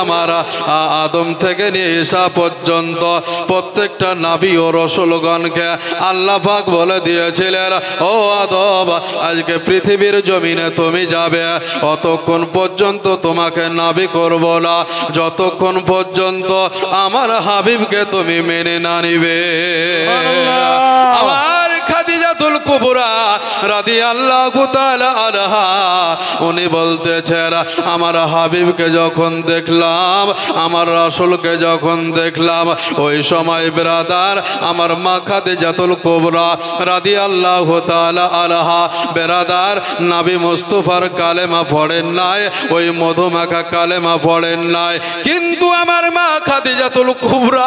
আমার আদম থেকে নিয়ে ঈসা পর্যন্ত প্রত্যেকটা নবী ও রাসূলগণকে আল্লাহ পাক বলে দিয়েছিলেন, ও আদম আজকে পৃথিবীর জমিনে তুমি যাবে, অতক্ষণ পর্যন্ত তোমাকে নবী করব না যতক্ষণ পর্যন্ত আমার হাবিবকে তুমি মেনে না নিবে। আমার খাদিজাতুল কুবরা রাদিয়াল্লাহু তাআলা আনহা উনি বলতেছেন, আমার হাবিবকে যখন দেখলাম, আমার রাসূলকে যখন দেখলাম, ওই সময় ব্রাদার আমার মা খাদিজাতুল কুবরা রাদিয়াল্লাহু তাআলা আনহা ব্রাদার নবী মুস্তাফার কালেমা পড়েন নাই, ওই মধুমাখা কালেমা পড়েন নাই, কিন্তু আমার মা খাদিজাতুল কুবরা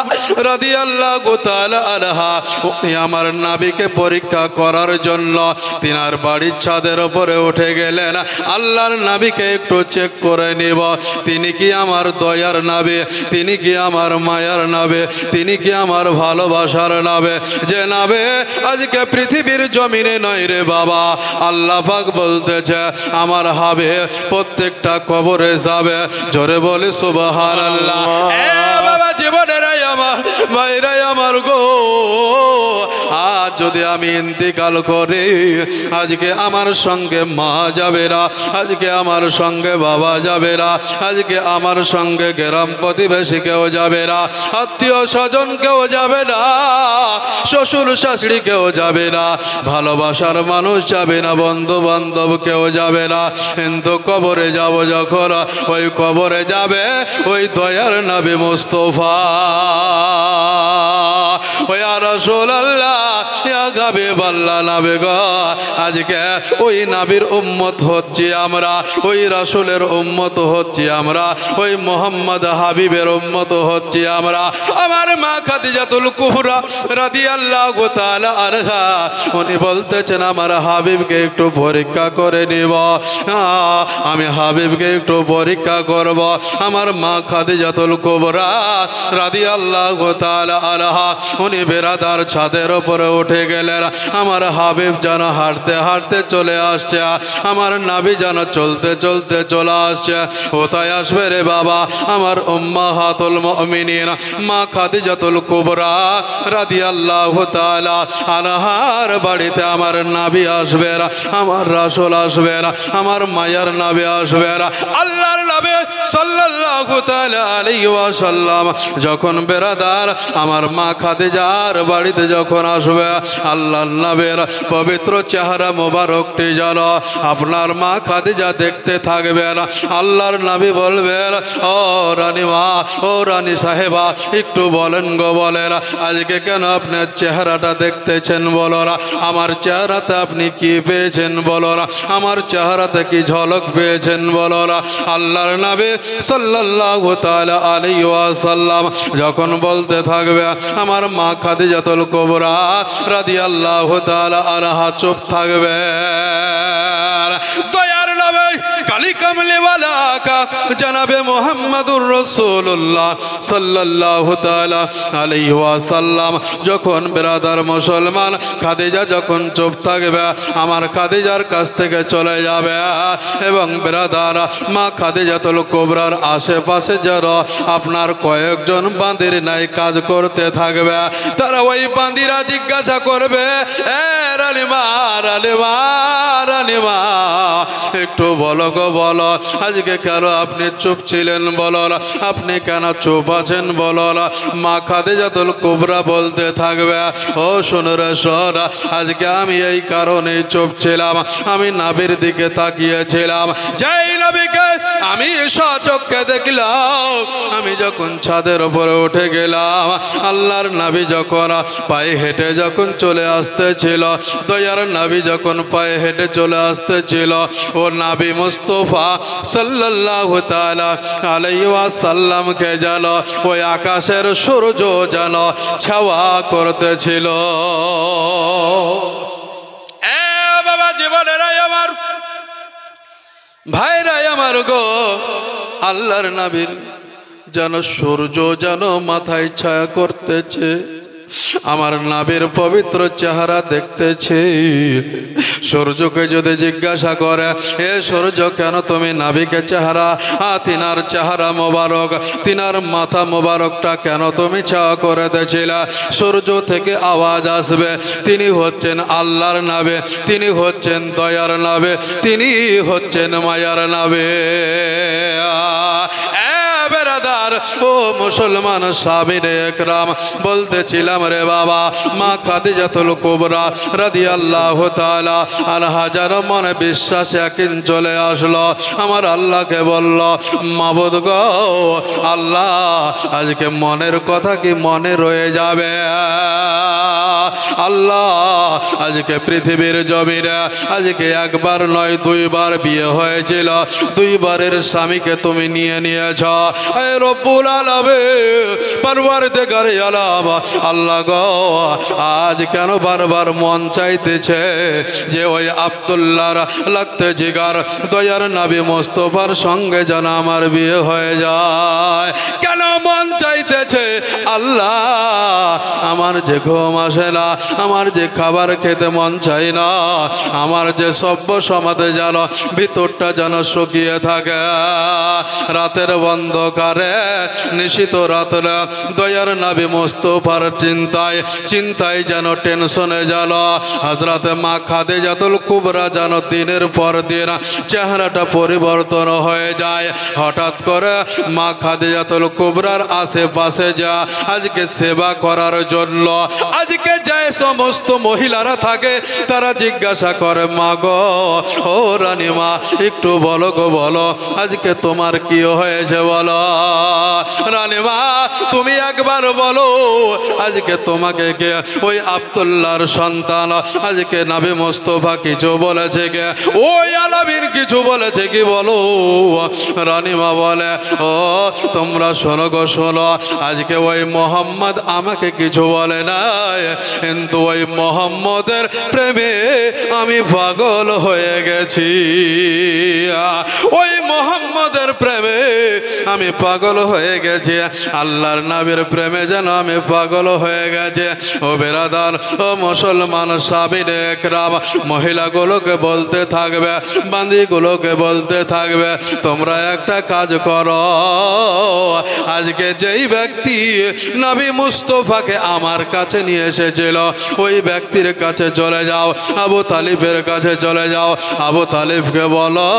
রাদিয়াল্লাহু তাআলা আনহা উনি আমার নবীকে পরীক্ষা করার জন্য তিনার বাড়ির ছাদের উপরে উঠে গেলেন। আল্লাহর নবীকে একটু চেক করে নিব, তিনি কি আমার দয়ার নবী, তিনি কি আমার মায়ার নবী, তিনি কি আমার ভালোবাসার নবী, যে নবী আজকে পৃথিবীর জমিনে নয় রে বাবা। আল্লাহ পাক বলতেছে আমার হাবিব প্রত্যেকটা কবরে যাবে, জোরে বলি সুবহানাল্লাহ। এ বাবা জীবনেরাই আমার ভাইরাই আমার গো, আজ যদি আমি ইন্তিকাল করি আজকে আমার সঙ্গে মা যাবে না, আজকে আমার সঙ্গে বাবা যাবে না, আজকে আমার সঙ্গে গ্রাম প্রতিবেশী কেউ যাবে না, আত্মীয় স্বজন কেউ যাবে না, শ্বশুর শাশুড়ি কেউ যাবে না, ভালোবাসার মানুষ যাবে না, বন্ধু বান্ধব কেউ যাবে না, কিন্তু কবরে যাব যখন, ওই কবরে যাবে ওই দয়ার নবী মুস্তাফা। ওই রাসূলুল্লাহ ইয়া হাবিবাল্লাহ নবী গো, আজকে ওই নবীর উম্মত হচ্ছি আমরা, ওই রাসূলের উম্মত হচ্ছি আমরা, ওই মুহাম্মদ হাবিবের উম্মত হচ্ছি আমরা। আমার মা খাদিজাতুল কুবরা রাদিয়াল্লাহু তাআলা আনহা উনি বলতেছেন আমার হাবিবকে একটু পরীক্ষা করে নিব, আমি হাবিবকে একটু পরীক্ষা করব। আমার মা খাদিজাতুল কুবরা রাদিয়াল্লাহু তাআলা আনহা উনি বেরাদার ছাদের উপরে উঠে গেলেন। আমার হাবিব যেন হাঁটতে হাঁটতে চলে আসছে, আমার নবী যেন চলতে চলতে চলে আসছে। কোথায় আসবে রে বাবা? আমার উম্মাহাতুল মুমিনিন মা খাদিজাতুল কুবরা রাদিয়াল্লাহু তাআলা আনহার বাড়িতে আমার নবী আসবে, আমার রাসূল আসবে, আমার মায়ার নবী আসবে। আল্লাহর নবী সাল্লাল্লাহু তাআলা আলাইহি ওয়াসাল্লাম যখন বেরাদার আমার মা খাদিজার বাড়িতে যখন আসবে, আল্লাহর নবীর পবিত্র চেহারা মোবারকটি যেন আপনার মা খাদিজা দেখতে থাকবেন। আল্লাহর নবী বলবেন, ও রানী মা, ও রানী সাহেবা, একটু বলেন গো, বলেন আজকে কেন আপনার চেহারাটা দেখতেছেন, বলো না আমার চেহারাতে আপনি কি পেয়েছেন, বলো না আমার চেহারাতে কি ঝলক পেয়েছেন, বলো না। আল্লাহর নবী সাল্লাল্লাহু তাআলা আলাইহি ওয়াসাল্লাম যখন বলতে থাকবে, আমার মা খাদিজাতুল কুবরা রাদিয়াল্লাহু তাআলা আনহা চুপ থাকবে। দয়ার নবী কালি কামলি ওয়ালা কা জনাবে মুহাম্মদুর রাসূলুল্লাহ সাল্লাল্লাহু তাআলা আলাইহি ওয়াসাল্লাম যখন ব্রাদার মুসলমান খাদিজা যখন চুপ থাকবে, আমার খাদিজার কাছ থেকে চলে যাবে এবং ব্রাদার মা খাদিজাতুল কুবরার আশেপাশে যারা আপনার কয়েকজন বান্দির নাই কাজ করতে থাকবে, তারা ওই বান্দিরা জিজ্ঞাসা করবে, এ রানীমা, রানীমা, রানীমা, একটু বলো গো, বলো আজকে কেন আপনি চুপ ছিলেন, বলো আপনি কেন চুপ আছেন, বলো। মা খাদিজাতুল কুবরা বলতে থাকবে, ও শোনো রে শোন, আজকে আমি এই কারণে চুপ ছিলাম, আমি নবীর দিকে তাকিয়েছিলাম, যেই নবীকে আমি সচক্ষে দেখলাম, আমি যখন ছাদের উপরে উঠে গেলাম, আল্লাহর নবী যখন পায়ে হেঁটে যখন চলে আসতেছিল, দয়ার নবী যখন পায়ে হেঁটে চলে আসতেছিল, ও নবী মুস্তাফা সাল্লাল্লাহু তাআলা আলাইহি ওয়াসাল্লামকে যেন ওই আকাশের সূর্য যেন ছাওয়া করতেছিল। এ বাবা জীবনেরাই আমার ভাইরাই আমার গো, আল্লাহর নবীর যেন সূর্য যেন মাথায় ছায়া করতেছে, আমার নাবির পবিত্র চেহারা দেখতেছি। সূর্যকে যদি জিজ্ঞাসা করে, এ সূর্য কেন তুমি নাবিকে চেহারা, তিনার চেহারা মোবারক, তিনার মাথা মোবারকটা কেন তুমি ছায়া করে দিয়েছিলে? সূর্য থেকে আওয়াজ আসবে, তিনি হচ্ছেন আল্লাহর নাবে, তিনি হচ্ছেন দয়ার নাবে, তিনি হচ্ছেন মায়ার নাবে। বেরাদার ও মুসলমান সাহাবীয়ে একরাম, বলতেছিলাম রে বাবা, মা খাদিজাতুল কুবরা রাদিয়াল্লাহু তাআলা আনহা যেন মনে বিশ্বাস একদিন চলে আসলো, আমার আল্লাহকে বলল, মাবুদ গো আল্লাহ, আজকে মনের কথা কি মনে রয়ে যাবে? আল্লাহ, আজকে পৃথিবীর জমিনে আজকে একবার নয় দুইবার বিয়ে হয়েছিল, দুইবারের স্বামীকে তুমি নিয়ে নিয়েছ। এ রব্বুল আলামিন, পরওয়ারদিগার আলম, আল্লাহ গো, আজ কেন বারবার মন চাইতেছে যে ওই আব্দুল্লাহর লাগতে জিগার দয়ার নবী মুস্তাফার সঙ্গে যেন আমার বিয়ে হয়ে যায়? কেন মন চাইতেছে? আল্লাহ, আমার যে ঘুম আসে না, আমার যে খাবার খেতে মন চাই না, আমার যে সভ্য সমাজে যেন ভিতরটা যেন শুকিয়ে থাকে। রাতের অন্ধকারে নিশিত রাত্রে দয়ার নবী মুস্তাফার চিন্তায় চিন্তায় যেন টেনশনে যেন হযরতে মা খাদিজাতুল কুবরা যেন দিনের পর দিন চেহারাটা পরিবর্তন হয়ে যায়। হঠাৎ করে মা খাদিজাতুল কুবরার আশেপাশে যা আজকে সেবা করার জন্য আজকে যে সমস্ত মহিলারা থাকে তারা জিজ্ঞাসা করে, মা গো, ও রানী মা, একটু বলো গো, বলো আজকে তোমার কি হয়েছে বলো। রানী মা, তুমি একবার বলো আজকে তোমাকে কে ওই আব্দুল্লাহর সন্তান আজকে নবী মুস্তাফা কিছু বলেছে কে, ওই আলামিন কিছু বলেছে কি বলো। রানী মা বলে, ও তোমরা শোনো গো, শোনো, আজকে ওই মোহাম্মদ আমাকে কিছু বলে নাই, কিন্তু ওই মোহাম্মদের প্রেমে আমি পাগল হয়ে গেছি। ওই মোহাম্মদের প্রেমে আমি পাগল হয়ে গেছি, আল্লাহর নবীর প্রেমে যেন আমি পাগল হয়ে গেছে। ও বেরাদার, ও মুসলমান সাহাবীয়ে একরাম, মহিলাগুলোকে বলতে থাকবে, বান্দিগুলোকে বলতে থাকবে, তোমরা একটা কাজ করো, আজকে যেই ব্যক্তি নবী মুস্তাফাকে আমার কাছে নিয়ে এসেছিল ওই ব্যক্তির কাছে চলে যাও, আবু তালিবের কাছে চলে যাও, আবু তালিবকে বলো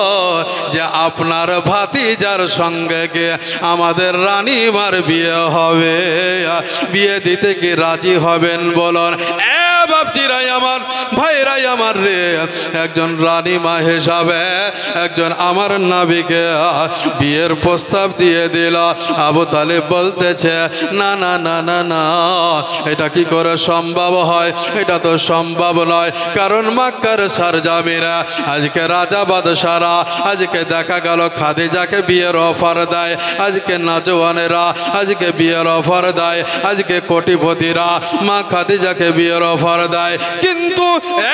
যে আপনার ভাতিজার সঙ্গে গিয়ে আমাদের রানীমার বিয়ে হবে, বিয়ে দিতে কি রাজি হবেন বলুন? বাপজিরাই আমার, ভাইরাই আমার রে, একজন রানীমা হিসাবে একজন আমার নবীকে বিয়ের প্রস্তাব দিয়ে দিল। আবু তালিব বলতেছে, না না না না না, এটা কি করে সম্ভব হয়? এটা তো সম্ভব নয়, কারণ মক্কার সরজমিনে আজকে রাজা বাদশারা আজকে দেখা গেল খাদিজাকে বিয়ের অফার দেয়, আজকে নওজওয়ানেরা আজকে বিয়ের অফার দেয়, আজকে কোটিপতিরা মা খাদিজাকে বিয়ের অফার দেয়, কিন্তু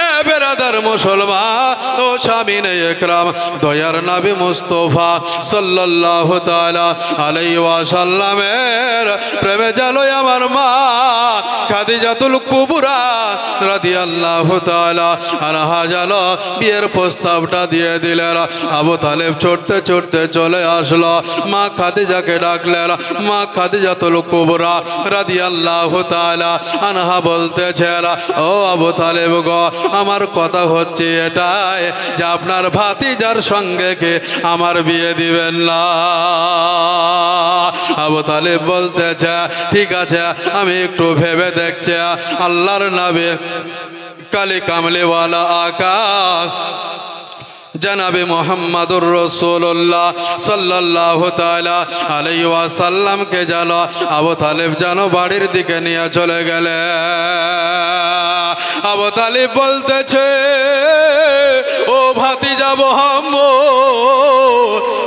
এ বেরাদার মুসলমান ও সামিনে একরাম, দয়ার নবী মুস্তাফা সাল্লাল্লাহু তাআলা আলাইহি ওয়াসাল্লামের প্রেমে জালো আমার মা খাদিজাতুল কুবরা রাদিয়াল্লাহু তাআলা আনহা জালো বিয়ের প্রস্তাবটা দিয়ে দিলেন। আবু তালেব ছুটতে ছুটতে চলে আসলো, মা খাদিজাকে ডাকলেন। মা খাদিজাতুল কুবরা রাদিয়াল্লাহু তাআলা আনহা বলতেছেন, ও আবু তালেব গো, আমার কথা হচ্ছে এটাই যে আপনার ভাতিজার সঙ্গে কে আমার বিয়ে দিবেন না। আবু তালেব বলতেছে, ঠিক আছে, আমি একটু ভেবে দেখছি। আল্লাহর নবী কালি কামলিওয়ালা আকা জনাবে মুহাম্মদুর রাসূলুল্লাহ সাল্লাল্লাহু তাআলা আলাইহি ওয়াসাল্লামকে জানো আবু তালেব জানো বাড়ির দিকে নিয়ে চলে গেলে। আবু তালেব বলতেছে, ও ভাতিজা মুহাম্মদ,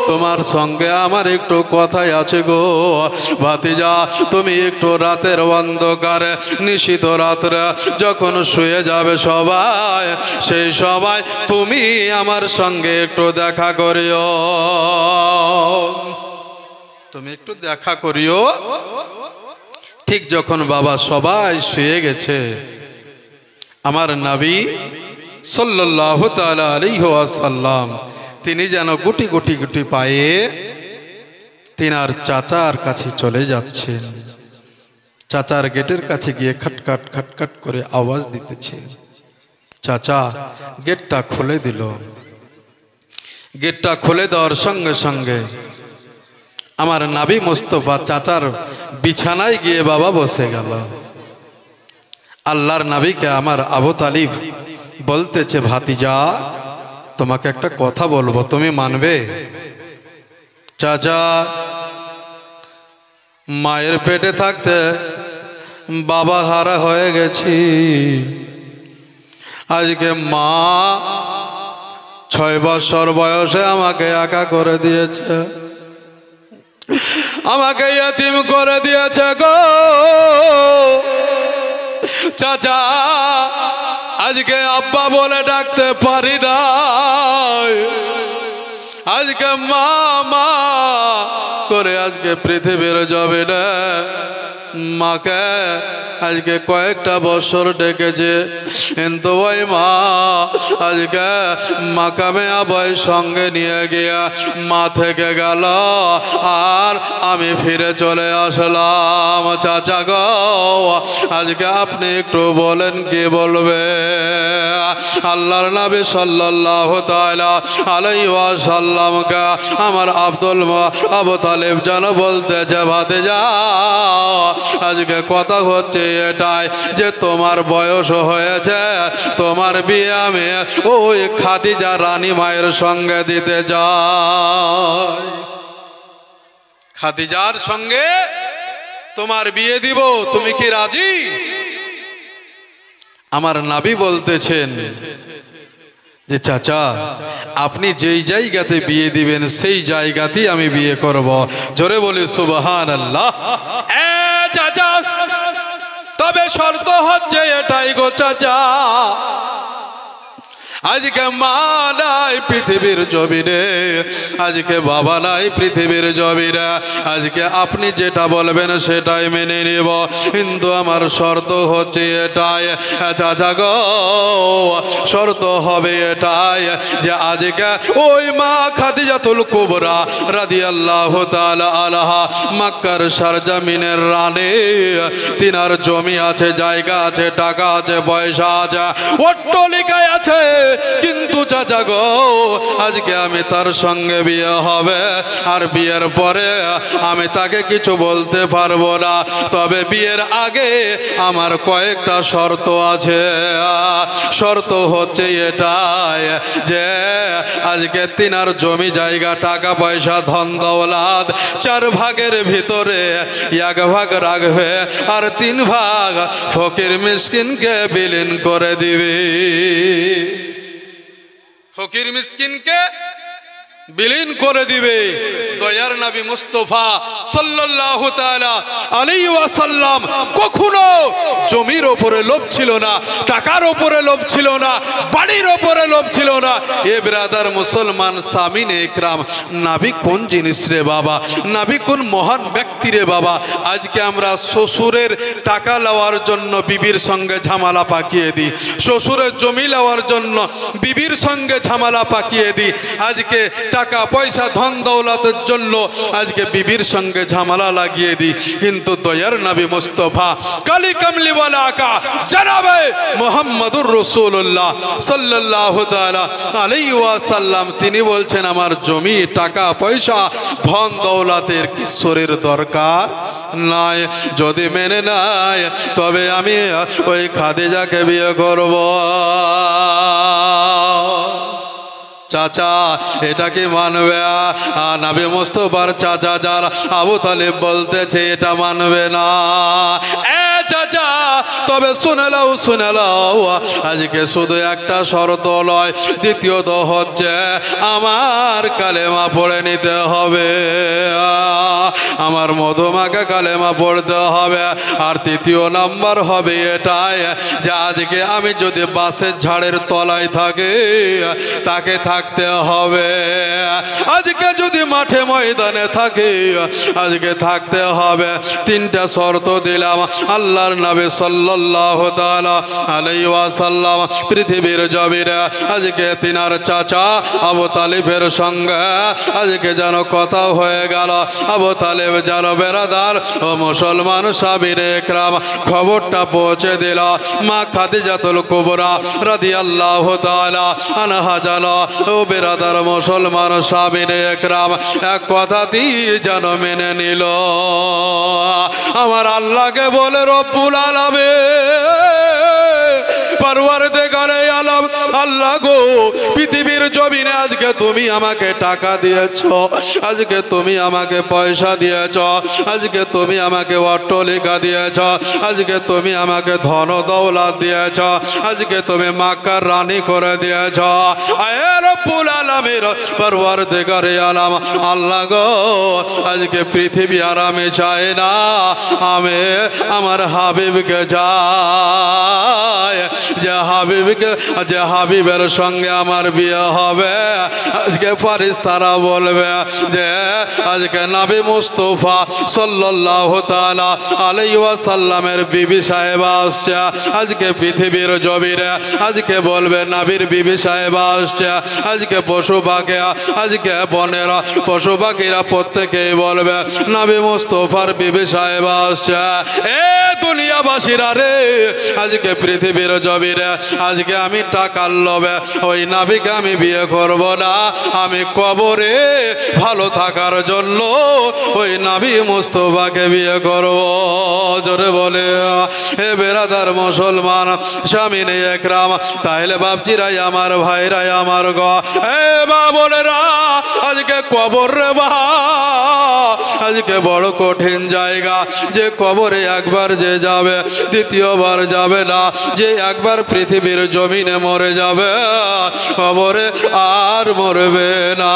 তোমার সঙ্গে আমার একটু কথাই আছে গো। ভাতিজা, তুমি একটু রাতের অন্ধকারে নিশিত রাত্রে যখন শুয়ে যাবে সবাই, সেই সময় তুমি আমার সঙ্গে একটু দেখা করিও, তুমি একটু দেখা করিও। ঠিক যখন বাবা সবাই শুয়ে গেছে, আমার নবী সাল্লাল্লাহু তাআলা আলাইহি ওয়াসাল্লাম তিনি যেন গুটি গুটি গুটি পায়ে তিনার চাচার কাছে চলে যাচ্ছেন। চাচার গেটের কাছে গিয়ে খটখট খটখট করে আওয়াজ দিতেছে। চাচা গেটটা খুলে দিল। গেটটা খুলে দেওয়ার সঙ্গে সঙ্গে আমার নবী মুস্তাফা চাচার বিছানায় গিয়ে বাবা বসে গেল। আল্লাহর নবীকে আমার আবু তালিব বলতেছে, ভাতিজা তোমাকে একটা কথা বলবো, তুমি মানবে? চাচা মায়ের পেটে থাকতে বাবা হারা হয়ে গেছি, আজকে মা 6 বছর বয়সে আমাকে একা করে দিয়েছে, আমাকে ইতিম করে দিয়েছে গো। চাচা আজকে আব্বা বলে ডাকতে পারি না, আজকে মা মা করে আজকে পৃথিবীর যাবে না। মাকে আজকে কয়েকটা বছর ডেকেছে, কিন্তু ওই মা আজকে মাকামে আবয় সঙ্গে নিয়ে গিয়া মা থেকে গেল, আর আমি ফিরে চলে আসলাম। চাচা গো আজকে আপনি একটু বলেন, কি বলবে? আল্লাহর নবী সাল্লাল্লাহু তাআলা আলাইহি ওয়াসাল্লামকে আমার আবু তালিব যেন বলতেছে, ভাতিজা আজকে কথা হচ্ছে এটাই যে তোমার বয়স হয়েছে, তোমার বিয়ে আমি ওই খাদিজা রানী মায়ের সঙ্গে দিতে যাই। খাদিজার সঙ্গে তোমার বিয়ে দিব, তুমি কি রাজি? আমার নবী বলতেছেন যে চাচা আপনি যেই জায়গাতে বিয়ে দিবেন সেই জায়গাতেই আমি বিয়ে করব। জোরে বলি সুবহানাল্লাহ। চাচা তবে শর্ত হচ্ছে এটাই গো চাচা, আজকে মা নাই পৃথিবীর জমিনে, আজকে বাবা নাই পৃথিবীর জমিনে, আজকে আপনি যেটা বলবেন সেটাই মেনে নেব, কিন্তু আমার শর্ত হচ্ছে এটাই চাচা গো, শর্ত হবে এটাই যে আজকে ওই মা খাদিজাতুল কুবরা রাদিয়াল্লাহু তাআলা আনহা মক্কার সরজমিনের রানী, তিনার জমি আছে, জায়গা আছে, টাকা আছে, পয়সা আছে, অট্টালিকা আছে, কিন্তু চাচা গো আজকে আমি তার সঙ্গে বিয়ে হবে, আর বিয়ের পরে আমি তাকে কিছু বলতে পারবো না, তবে বিয়ের আগে আমার কয়েকটা শর্ত আছে। শর্ত হচ্ছে এটাই যে আজকে তিনার জমি জায়গা টাকা পয়সা ধন দৌলত 4 ভাগের ভিতরে 1 ভাগ রাখবে, আর 3 ভাগ ফকির মিসকিনকে বিলীন করে দিবে। ফকির মিসকিনকে বিলীন করে দিবে। দয়ার নবী মুস্তাফা সাল্লাল্লাহু তাআলা আলাইহি ওয়াসাল্লাম কখনো জমির উপরে লোভ ছিল না, টাকার উপরে লোভ ছিল না, বাড়ির উপরে লোভ ছিল না। এ ব্রাদার মুসলমান সামিনে ইকরাম, নবী কোন জিনিস রে বাবা, নবী কোন মহান ব্যক্তি রে বাবা। আজকে আমরা শ্বশুরের টাকা লওয়ার জন্য বিবির সঙ্গে ঝামেলা পাকিয়ে দিই, শ্বশুরের জমি লওয়ার জন্য বিবির সঙ্গে ঝামেলা পাকিয়ে দিই, আজকে টাকা পয়সা ধন দৌলতের জন্য আজকে বিবির সঙ্গে ঝামেলা লাগিয়ে দিই। কিন্তু দয়ার নবী মুস্তাফা কালি কামলিওয়ালা আকা জনাবে মুহাম্মদুর রাসূলুল্লাহ সাল্লাল্লাহু তাআলা আলাইহি ওয়াসাল্লাম তিনি বলছেন, আমার জমি টাকা পয়সা ধন দৌলতের কিশোরের দরকার নাই, যদি মেনে নাই তবে আমি ওই খাদিজাকে বিয়ে করব। চাচা এটা কি মানবে? নবী মুস্তাফার চাচা যার আবু তালিব বলতেছে এটা মানবে না। চাচা তবে শুনে নাও আজকে শুধু একটা শর্ত নয়, দ্বিতীয়ত হচ্ছে আমার কালেমা পড়ে নিতে হবে, আমার মধুমাকে কালেমা পড়তে হবে। আর 3য় নাম্বার হবে এটাই যে আজকে আমি যদি বাসের ঝাড়ের তলায় থাকি তাকে থাকতে হবে, আজকে যদি মাঠে ময়দানে থাকি আজকে থাকতে হবে তিনটা শর্ত দিলাম আল্লাহর নবী সাল্লাল্লাহু তাআলা আলাইহি ওয়াসাল্লাম পৃথিবীর জমিনে আজকে তিনার চাচা আবু তালিবের সঙ্গে আজকে যেন কথা হয়ে গেল আবু তালেব যেন বেরাদার ও মুসলমান সাহাবীয়ে একরাম খবরটা পৌঁছে দিল মা খাদিজাতুল কুবরা রাদিয়াল্লাহু তাআলা আনহা জানো ও বেরাদার মুসলমান সাহাবীয়ে একরাম এক কথাতেই যেন মেনে নিল আমার আল্লাহকে বলে রব্বুল আলামিন পরওয়ারদিগারে আলম আল্লাহ গো পৃথিবীর জমিনে আজকে তুমি আমাকে টাকা দিয়েছো আজকে তুমি আমাকে পয়সা দিয়েছো আজকে তুমি আমাকে অট্টালিকা দিয়েছো আজকে তুমি আমাকে ধন দৌলত দিয়েছো আজকে তুমি মক্কার রানী করে দিয়েছো আয়ে রব্বুল আলামিন পরওয়ারদিগারে আলম আল্লাহ গো আজকে পৃথিবী আর আমি চাই না আমি আমার হাবিবকে চাই যে হাবিবের সঙ্গে আমার বিয়ে হবে আজকে ফারিস্তারা বলবে যে আজকে নবী মুস্তাফা সাল্লাল্লাহু তাআলা আলাইহি ওয়াসাল্লামের বিবি সাহেবা আসছে আজকে পৃথিবীর জমিনে আজকে বলবে নবীর বিবি সাহেবা আসছে আজকে পশু পাখি আজকে বনের পশু পাখিরা প্রত্যেকেই বলবে নবী মুস্তাফার বিবি সাহেবা আসছে এ দুনিয়াবাসীরা রে আজকে পৃথিবীর জমিনে আজকে আমি টাকার লোভে ওই নবীকে আমি বিয়ে করব না আমি কবরে ভালো থাকার জন্য ওই নবী মুস্তাফাকে বিয়ে করব জোরে বলে হে বেরাদার মুসলমান স্বামীনে একরাম তাহলে বাপজিরাই আমার ভাইরাই আমার গো এ বা বোনেরা আজকে কবর রে বা আজকে বড় কঠিন জায়গা যে কবরে একবার যে যাবে দ্বিতীয়বার যাবে না যে একবার পৃথিবীর জমিনে মরে যাবে কবরে আর মরবে না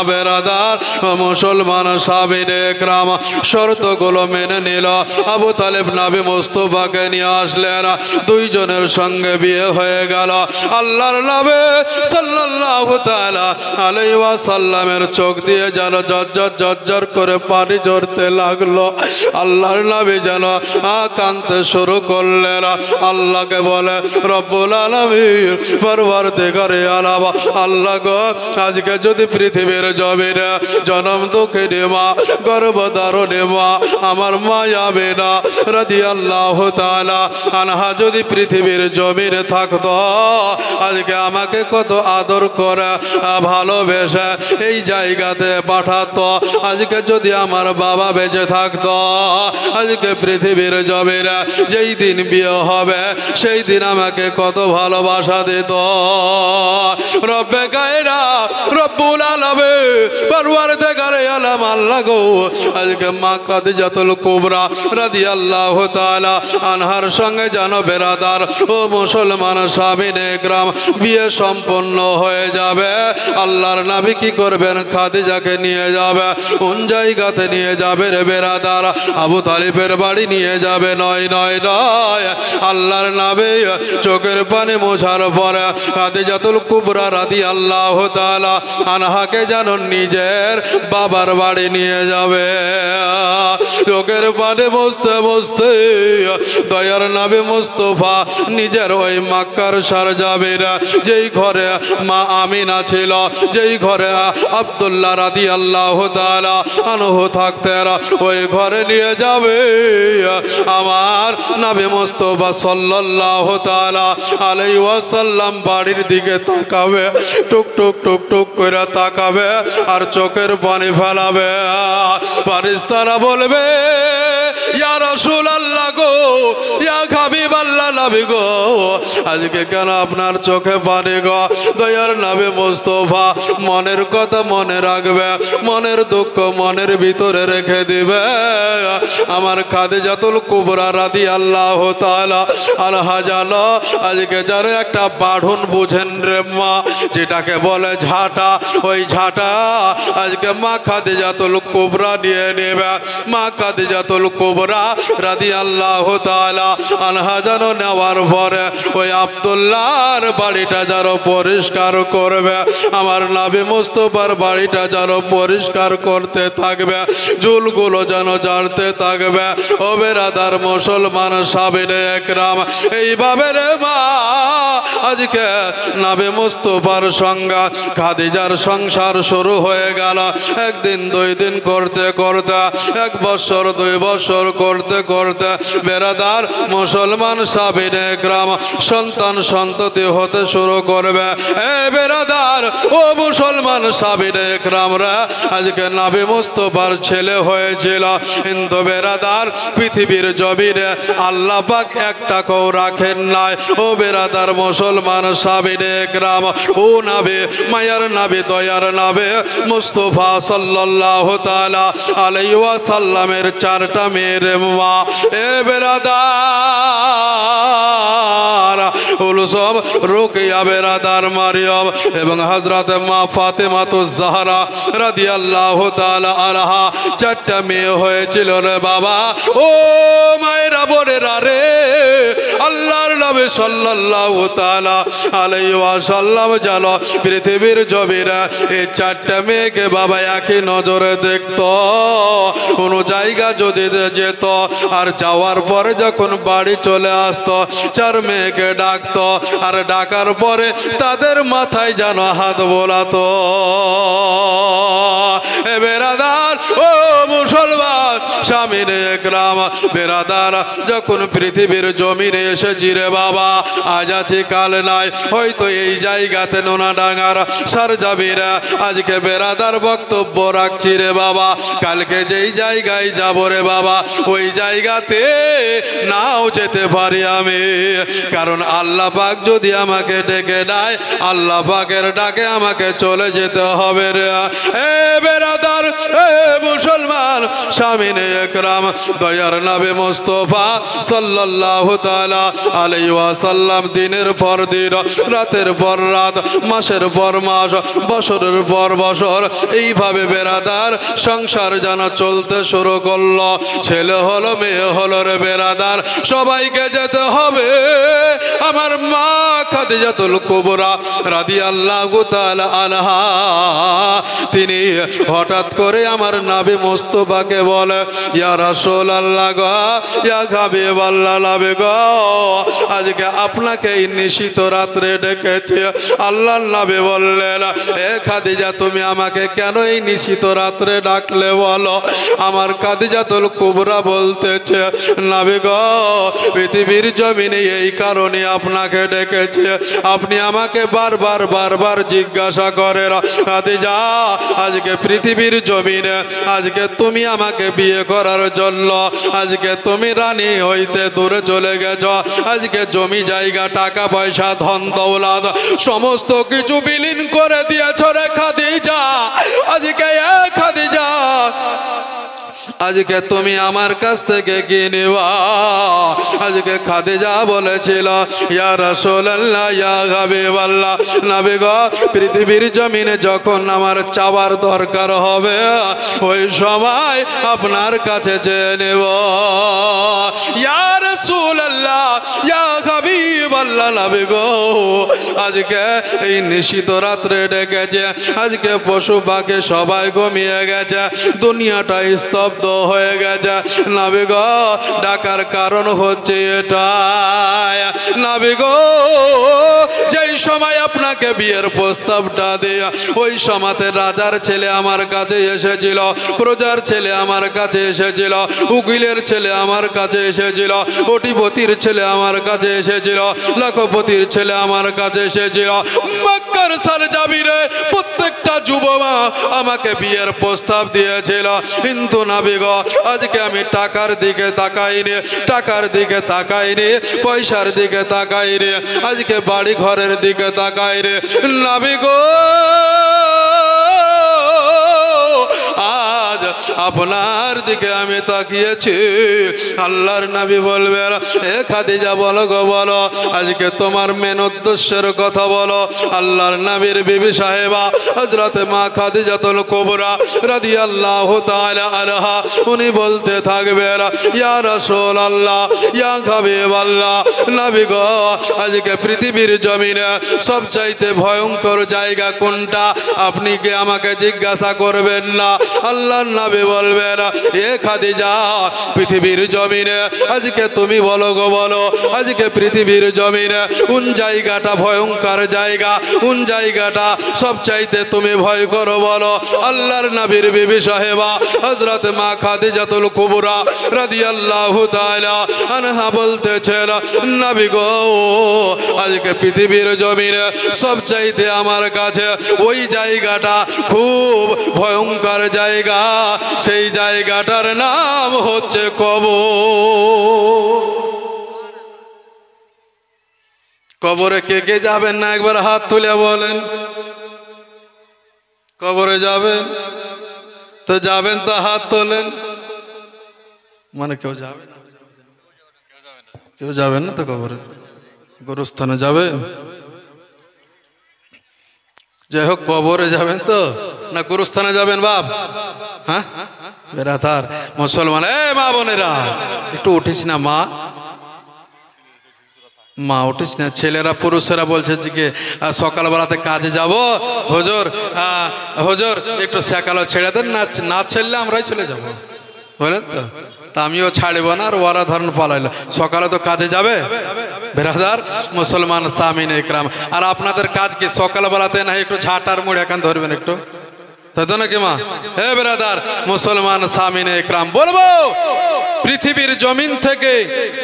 বেরাদার মুসলমান সাহাবীয়ে একরাম শর্তগুলো মেনে নিল আবু তালেব নবী মুস্তাফাকে নিয়ে আসলেন দুইজনের সঙ্গে বিয়ে হয়ে গেল আল্লাহর নবী সাল্লাল্লাহু তাআলা আলাইহি ওয়াসাল্লামের চোখ দিয়ে যেন ঝরঝর করে পানি ঝরতে লাগলো আল্লাহর নবী যেন কাঁদতে শুরু করলেন আল্লাহকে বলে রব্বুল আলামিন পরওয়ারদিগারে আলম আল্লাহ গো আজকে যদি পৃথিবীর জমিনে জনম দুঃখিনী মা গর্ভধারণী মা আমার মা আমিনা রাদিয়াল্লাহু তাআলা আনহা যদি পৃথিবীর জমিনে থাকতো আজকে আমাকে কত আদর করে ভালোবেসে এই জায়গাতে পাঠাতো আজকে যদি আমার বাবা বেঁচে থাকতো আজকে পৃথিবীর জমিনে যেই দিন বিয়ে হবে সেই দিন আমাকে কত ভালোবাসা দিত রব্বে গায়রা রব্বুল আলামিন পরওয়ারদিগারে আলম আল্লাহ গো আজকে মা খাদিজাতুল কুবরা রাদিয়াল্লাহু তাআলা আনহার সঙ্গে জানো বেরাদার ও মুসলমান স্বামীনে একরাম বিয়ে সম্পন্ন হয়ে যাবে আল্লাহর নবী কি করবেন খাদিজাকে নিয়ে যাবে কোন জায়গাতে নিয়ে যাবে রে বেরাদার আবু তালিবের বাড়ি নিয়ে যাবে নয় নয় নয় আল্লাহর নবী চোখের পানি মোছার পরে খাদিজাতুল কুবরা রাদিয়াল্লাহু তাআলা আনহাকে যেন নিজের বাবার বাড়ি নিয়ে যাবে চোখের পানি বসতে বসতে দয়ার নবী মুস্তাফা নিজের ওই মক্কার সারজাবির যেই ঘরে মা আমিনা ছিল যেই ঘরে আব্দুল্লাহ রাদিয়াল্লাহু তাআলা আনহু থাকতেন ওই ঘরে নিয়ে যাবে আমার নবী মুস্তাফা সাল্লাল্লাহু তাআলা আলাইহি ওয়াসাল্লাম বাড়ির দিকে তাকাবে টুক টুক টুক টুক করে তাকাবে আর চোখের পানি ফেলাবে ফারিস্তারা বলবে ইয়া রাসূলুল্লাহ গো ইয়া হাবিবাল্লাহ নবী গো আজকে কেন আপনার চোখে পানি গো দয়ার নবী মুস্তাফা মনের কথা মনে রাখবে মনের দুঃখ মনের ভিতরে রেখে দিবে আমার খাদিজাতুল কুবরা রাদিয়াল্লাহু তাআলা আনহা জানো আজকে যারা একটা বাঁধন বুঝেন রে মা যেটাকে বলে ঝাঁটা ওই ঝাঁটা আজকে মা খাদিজাতুল কুবরা নিয়ে নেবে মা খাদিজাতুল কুবরা রাদিয়াল্লাহু তাআলা আনহা যেন নেওয়ার পরে ওই আব্দুল্লাহর বাড়িটা যেন পরিষ্কার করবে, আমার নবী মুস্তাফার বাড়িটা যেন পরিষ্কার করতে থাকবে, চুলগুলো যেন ঝাড়তে থাকবে। ও বেরাদার মুসলমান সাহাবায়ে একরাম, এইভাবে রে মা আজকে নবী মুস্তাফার সঙ্গে খাদিজার সংসার শুরু হয়ে গেল। একদিন দুই দিন করতে করতে, এক বছর দুই বছর করতে করতে বেরাদার মুসলমান সাহাবায়ে একরাম সন্তান সন্ততি হতে শুরু করবে। এ বেরাদার ও মুসলমান সাহাবায়ে একরামরা, আজকে নবী মুস্তাফার ছেলে হয়েছিল, কিন্তু বেরাদার পৃথিবীর জমিনে আল্লাহ পাক একটা কেউ রাখেন নাই। ও বেরাদার মুসলমান সাহাবায়ে একরাম, ও নবী মায়ার নবী দয়ার নবী মুস্তাফা সাল্লাল্লাহু তাআলা আলাইহি ওয়াসাল্লামের চারটা মেয়ের মা। এ বেরাদার কুলসুম, রুকিয়া, বেরাদার মারিয়াম এবং হযরত মা ফাতেমাতুজ জাহরা রাদিয়াল্লাহু তাআলা আনহা, চারটা মেয়ে হয়েছিল রে বাবা। ও মায়েরা বোনেরা রে, আল্লাহর নবী সাল্লাল্লাহু তাআলা আলাইহি ওয়াসাল্লাম যেন পৃথিবীর জমিনে এই চারটা মেয়েকে বাবা একই নজরে দেখতো। কোনো জায়গা যদি যেত আর যাওয়ার পরে যখন বাড়ি চলে আসতো, চার মেয়েকে ডাকতো, আর ডাকার পরে তাদের মাথায় যেন হাত বোলাতো। এ বেরাদার ও মুসলমান স্বামীনে একরাম, বেরাদার যখন পৃথিবীর জমিনে এসেছি রে বাবা, আজ আছে কাল নাই, হয়তো এই জায়গাতে নোনাডাঙ্গার সারজাবিরা আজকে বেরাদার বক্তব্য রাখছি রে বাবা, কালকে যেই জায়গায় যাব রে বাবা ওই জায়গাতে নাও যেতে পারি আমি, কারণ আল্লাহ পাক যদি আমাকে ডেকে নেয়, আল্লাহ পাকের ডাকে আমাকে চলে যেতে হবে রে। এ বেরাদার এ মুসলমান স্বামীনে একরাম, দয়ার নবী মুস্তাফা সাল্লাল্লাহু তাআলা আলাইহি ওয়াসাল্লাম দিনের পর দিন, রাতের পর রাত, মাসের পর মাস, বছরের পর বছর এইভাবে বেরাদার সংসার যেন চলতে শুরু করলো। ছেলে হলো মেয়ে হলো রে বেরাদার, সবাইকে যেতে হবে। আমার মা খাদিজাতুল কুবরা রাদিয়াল্লাহু তাআলা আনহা, তিনি হঠাৎ করে আমার নবী মুস্তাফাকে বলে, ইয়া রাসূলুল্লাহ গো, ইয়া হাবিবাল্লাহ নবী গো, আজকে আপনাকে এই নিশিত রাত্রে ডেকেছে। আল্লাহর নবী বললেন, এ খাদিজা তুমি আমাকে কেন এই নিশিত রাত্রে ডাকলে বলো? আমার খাদিজাতুল কুবরা বলতেছে, নবী গো, পৃথিবীর জমিনে এই কারণে আপনাকে ডেকেছে, আপনি আমাকে বারবার বারবার জিজ্ঞাসা করেন, খাদিজা আজকে পৃথিবীর জমিনে আজকে তুমি আমাকে বিয়ে করার জন্য আজকে তুমি রানী হইতে দূরে চলে গেছ, আজকে জমি জায়গা টাকা পয়সা ধন দৌলত সমস্ত কিছু বিলীন করে দিয়েছ রে খাদিজা। আজকে এ খাদিজা আজকে তুমি আমার কাছ থেকে কি নিবা? আজকে খাদিজা বলেছিল, ইয়া রাসূলুল্লাহ, ইয়া হাবিবাল্লাহ নবী গো, পৃথিবীর জমিনে যখন আমার চাওয়ার দরকার হবে ওই সময় আপনার কাছে চেয়ে নেব। ইয়া রাসূলুল্লাহ, ইয়া হাবিবাল্লাহ নবী গো, আজকে এই নিশিত রাত্রে ডেকেছে, আজকে পশু পাখি সবাই ঘুমিয়ে গেছে, দুনিয়াটা স্তব্ধ হয়ে গেছে। নবী গো, ডাকার কারণ হচ্ছে এটাই, নবী গো, যেই সময় আপনাকে বিয়ের প্রস্তাবটা দিয়ে ওই সময়তে রাজার ছেলে আমার কাছে এসেছিল, প্রজার ছেলে আমার কাছে এসেছিল, উকিলের ছেলে আমার কাছে এসেছিল, কোটিপতির ছেলে আমার কাছে এসেছিল, লাখপতির ছেলে আমার কাছে এসেছিল, মক্কার সারজাবিরে প্রত্যেকটা যুবমা আমাকে বিয়ের প্রস্তাব দিয়েছিল। কিন্তু নবী গো, আজকে আমি টাকার দিকে তাকাইনি, টাকার দিকে তাকাইনি, পয়সার দিকে তাকাইনি, আজকে বাড়ি ঘরের দিকে তাকাইনি। নবী গো, আজ আপনার দিকে আমি তাকিয়েছি। আল্লাহর নবী বলবেন, এ খাদিজা বলো গো বলো, আজকে তোমার মেন উদ্দেশ্যের কথা বলো। আল্লাহর নবীর বিবি সাহেবা হযরত মা খাদিজাতুল কুবরা রাদিয়াল্লাহু তাআলা আনহা উনি বলতে থাকবেন, ইয়া রাসূলুল্লাহ, ইয়া হাবিবাল্লাহ, নবী গো, আজকে পৃথিবীর জমিনে সবচাইতে ভয়ঙ্কর জায়গা কোনটা? আপনি কি আমাকে জিজ্ঞাসা করবেন না? আল্লাহর নবী বলবেন, এ খাদিজা, পৃথিবীর জমিনে আজকে তুমি বলো গো বলো, আজকে পৃথিবীর জমিনে কোন জায়গাটা ভয়ঙ্কর জায়গা, কোন জায়গাটা সবচাইতে তুমি ভয় করো বলো। আল্লাহর নবীর বিবি সাহেবা হযরত মা খাদিজাতুল কুবরা রাদিয়াল্লাহু তাআলা আনহা বলতেছেন, নবী গো, আজকে পৃথিবীর জমিনে সবচাইতে আমার কাছে ওই জায়গাটা খুব ভয়ঙ্কর জায়গা, সেই জায়গাটার নাম হচ্ছে কবর। কবরে কে কে যাবেন না একবার হাত তুলে বলেন? কবরে যাবেন তো যাবেন, তো হাত তোলেন। মানে কেউ যাবে না, কেউ যাবেন না তো কবরে? গোরস্থানে যাবে? যাই হোক, কবরে যাবেন তো না গোরস্থানে যাবেন বাপ? হ্যাঁ বেরাতার মুসলমান, এ মা বোনেরা একটু উঠিস না মা, মা উঠিস না। ছেলেরা পুরুষেরা বলছে যে সকালবেলাতে কাজে যাব, হুজুর হুজুর একটু সকালে ছেড়ে দেন না, না ছেড়লে আমরাই চলে যাব, বলেন তো। তা আমিও ছাড়ব না, আর ওরা ধরুন পালাইল, সকালে তো কাজে যাবে বেরাদার মুসলমান সামিন ইকরাম। আর আপনাদের কাজ কি সকালবেলাতে না একটু ঝাঁটার মুড়ে এখান ধরবেন একটু, তাই তো নাকি মা? হে বেরাদার মুসলমান সামিন ইকরাম, বলবো পৃথিবীর জমিন থেকে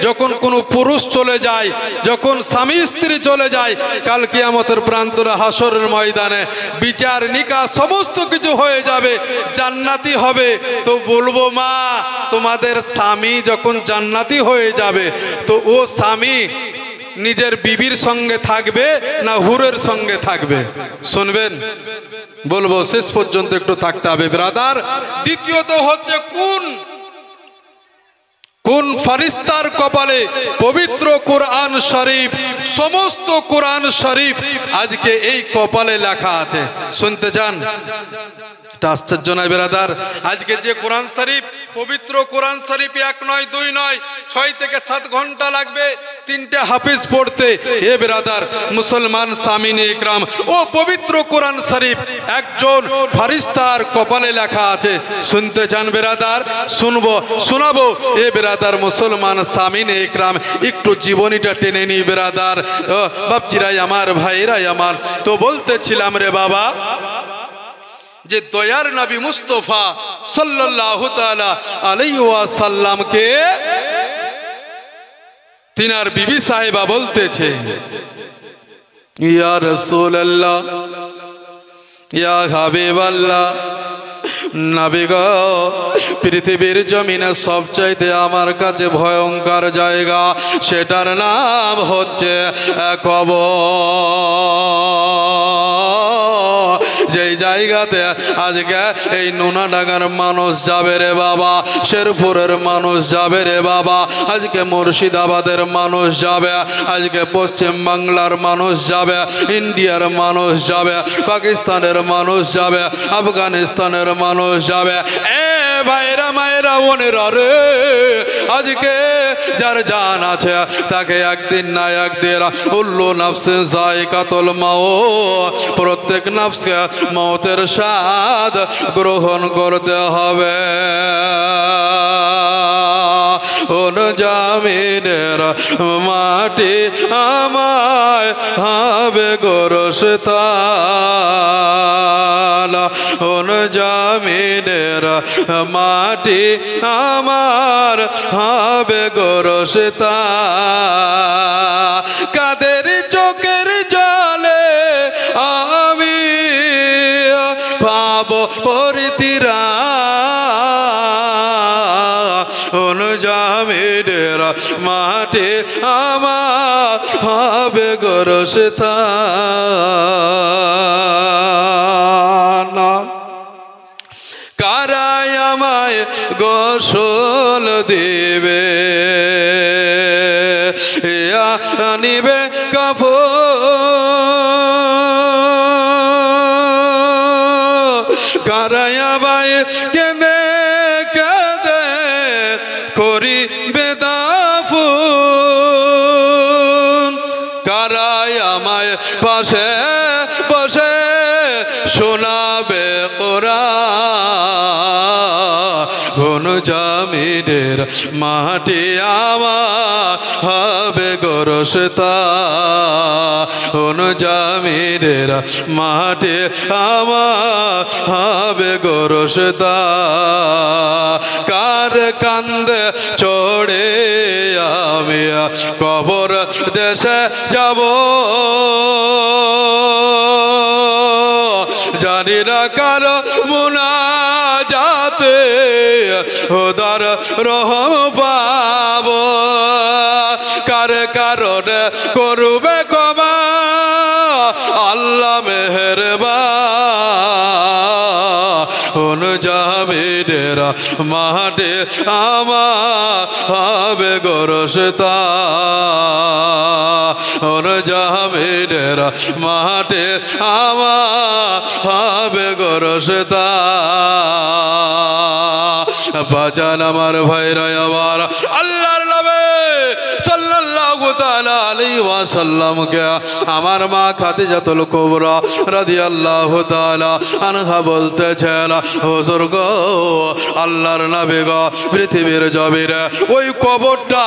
যখন কোনো পুরুষ চলে যায়, যখন স্বামী স্ত্রী চলে যায়, কাল কিয়ামতের প্রান্তরে হাসরের ময়দানে বিচার নিকাশ সমস্ত কিছু হয়ে যাবে, জান্নাতি হবে। তো বলবো মা, তোমাদের স্বামী যখন জান্নাতি হয়ে যাবে, তো ও স্বামী নিজের বিবির সঙ্গে থাকবে না হুরের সঙ্গে থাকবে? শুনবেন, বলবো শেষ পর্যন্ত একটু থাকতে হবে ব্রাদার। দ্বিতীয়ত হচ্ছে কোন ফেরেশতার কপালে পবিত্র কোরআন শরীফ, সমস্ত কোরআন শরীফ আজকে এই কপালে লেখা আছে। শুনতে চান? এটা আশ্চর্য নয় বেরাদার? আজকে যে কোরআন শরীফ, পবিত্র কোরআন শরীফ 1 নয় 2 নয় 6 থেকে 7 ঘন্টা লাগবে 3টে হাফিজ পড়তে। এ বেরাদার মুসলমান সামিনে ইকরাম, ও পবিত্র কোরআন শরীফ একজন ফেরেশতার কপালে লেখা আছে। শুনতে চান বেরাদার? শুনবো, শোনাবো। এ বেরাদার মুসলমান সামিনে ইকরাম, একটু জীবনীটা টেনে নি বেরাদার, বাপজিরাই আমার, ভাইরাই আমার। তো বলতেছিলাম রে বাবা, যে দয়ার নবী মুস্তাফা সাল্লাল্লাহু তাআলা আলাইহি ওয়াসাল্লামকে তিনার বিবি সাহেবা বলতেছে, ইয়া রাসূলুল্লাহ, ইয়া হাবিবাল্লাহ, নবী গো, পৃথিবীর জমিনে সবচাইতে আমার কাছে ভয়ঙ্কর জায়গা, সেটার নাম হচ্ছে কবর। যেই জায়গাতে আজকে এই নোনাডাঙ্গার মানুষ যাবে রে বাবা, শেরপুরের মানুষ যাবে রে বাবা, আজকে মুর্শিদাবাদের মানুষ যাবে, আজকে পশ্চিম বাংলার মানুষ যাবে, ইন্ডিয়ার মানুষ যাবে, পাকিস্তানের মানুষ যাবে, আফগানিস্তানের মানুষ যাবে। এ ভাইরা মায়েরা বোনেরা রে, আজকে যার জান আছে তাকে একদিন না একদিন কুল্লু নাফসিন যায়কাতুল মাউত, প্রত্যেক নাফসকে মওতের স্বাদ গ্রহণ করতে হবে। ওন জামিনের মাটি আমায় হবে গোরস্থান, ওন জামিনের মাটি আমার হবে গোরস্থান। কাদের চোখের জলে আমি পাবো পরিত্রাণ, ওন জামিনের মাটি আমার হবে গোরস্থান। কারায় আমার আমায় গোসল দিবে নিবে কাপড় কারায়া বাই কেঁদে কেঁদে করি বেদাফুন কারাই আমায় পাশে বসে শোনাবে কোরআন জামিনের মাটি আমার হবে গোরস্তা জামিনের মাটি আমার হবে গোরস্তা কার কান্দে চড়ে আমি কবর দেশে যাব জানি না কারো মুনাজাতে খোদার রহম পাব কার কারণে করবে ক্ষমা আল্লাহ মেহেরবান জামিনের মাঠে আমার হবে গোরস্তা জামিনের মাঠে আমার হবে গোরস্তা বাজান আমার ভাইরা আবার আল্লাহর নবী সাল্লাল্লাহু তাআলা আলাইহি ওয়াসাল্লাম কে আমার মা খাদিজাতুল কুবরা রাদিয়াল্লাহু তাআলা আনহা বলতেছেন হুজুর গো আল্লাহর নবী গো পৃথিবীর জমিনে ওই কবরটা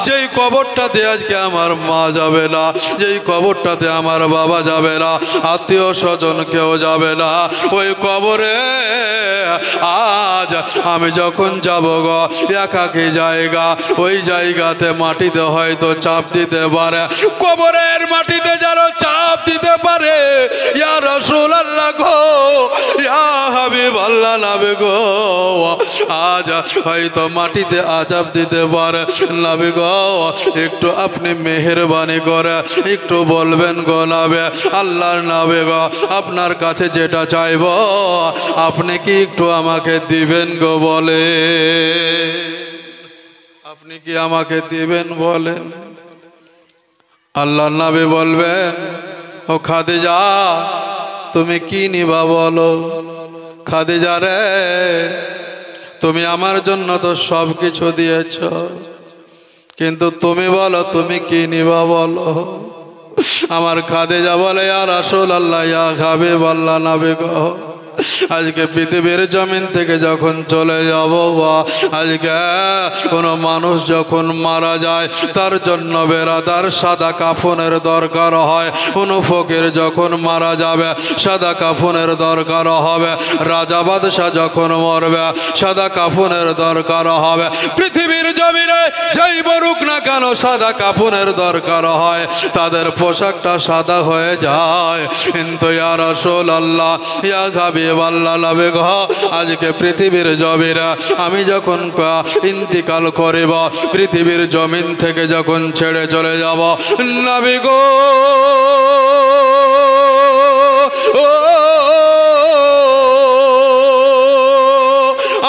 যেই কবরটাতে আজকে আমার মা যাবে না যেই কবরটাতে আমার বাবা যাবে না আত্মীয় স্বজন কেউ যাবে না ওই কবরে আজ আমি যখন যাব গো একাকী জায়গা ওই জায়গাতে মাটিতে হয়তো চাপ দিতে পারে কবরের মাটিতে যারা চাপ দিতে পারে ইয়া রাসূলুল্লাহ গো ইয়া হাবিবাল্লাহ নবী গো আজ হয়তো মাটিতে আজাব দিতে পারে নবী গো একটু আপনি মেহেরবানি করে একটু বলবেন গো নবী আল্লাহর নবী গো আপনার কাছে যেটা চাইব আপনি কি একটু আমাকে দিবেন গো বলে আপনি কি আমাকে দিবেন বলেন আল্লাহর নবী বলবেন ও খাদিজা তুমি কি নিবা বলো খাদিজা রে তুমি আমার জন্য তো সব কিছু দিয়েছ কিন্তু তুমি বলো তুমি কি নিবা বলো আমার খাদিজা বলে ইয়া রাসূলুল্লাহ ইয়া হাবিবাল্লাহ নবী গো আজকে পৃথিবীর জমিন থেকে যখন চলে যাব আজকে কোনো মানুষ যখন মারা যায় তার জন্য বেরাদার সাদা কাফনের দরকার হয় কোনো ফকির যখন মারা যাবে সাদা কাফনের দরকার হবে রাজা বাদশাহ যখন মরবে সাদা কাফনের দরকার হবে পৃথিবীর জমিনে যেই মরুক না কেন সাদা কাফনের দরকার হয় তাদের পোশাকটা সাদা হয়ে যায় কিন্তু ইয়া রাসূলুল্লাহ ইয়া হাবিবাল্লাহ নবী গো আজকে পৃথিবীর জমিনে আমি যখন ইন্তিকাল করিব পৃথিবীর জমিন থেকে যখন ছেড়ে চলে যাব নবী গো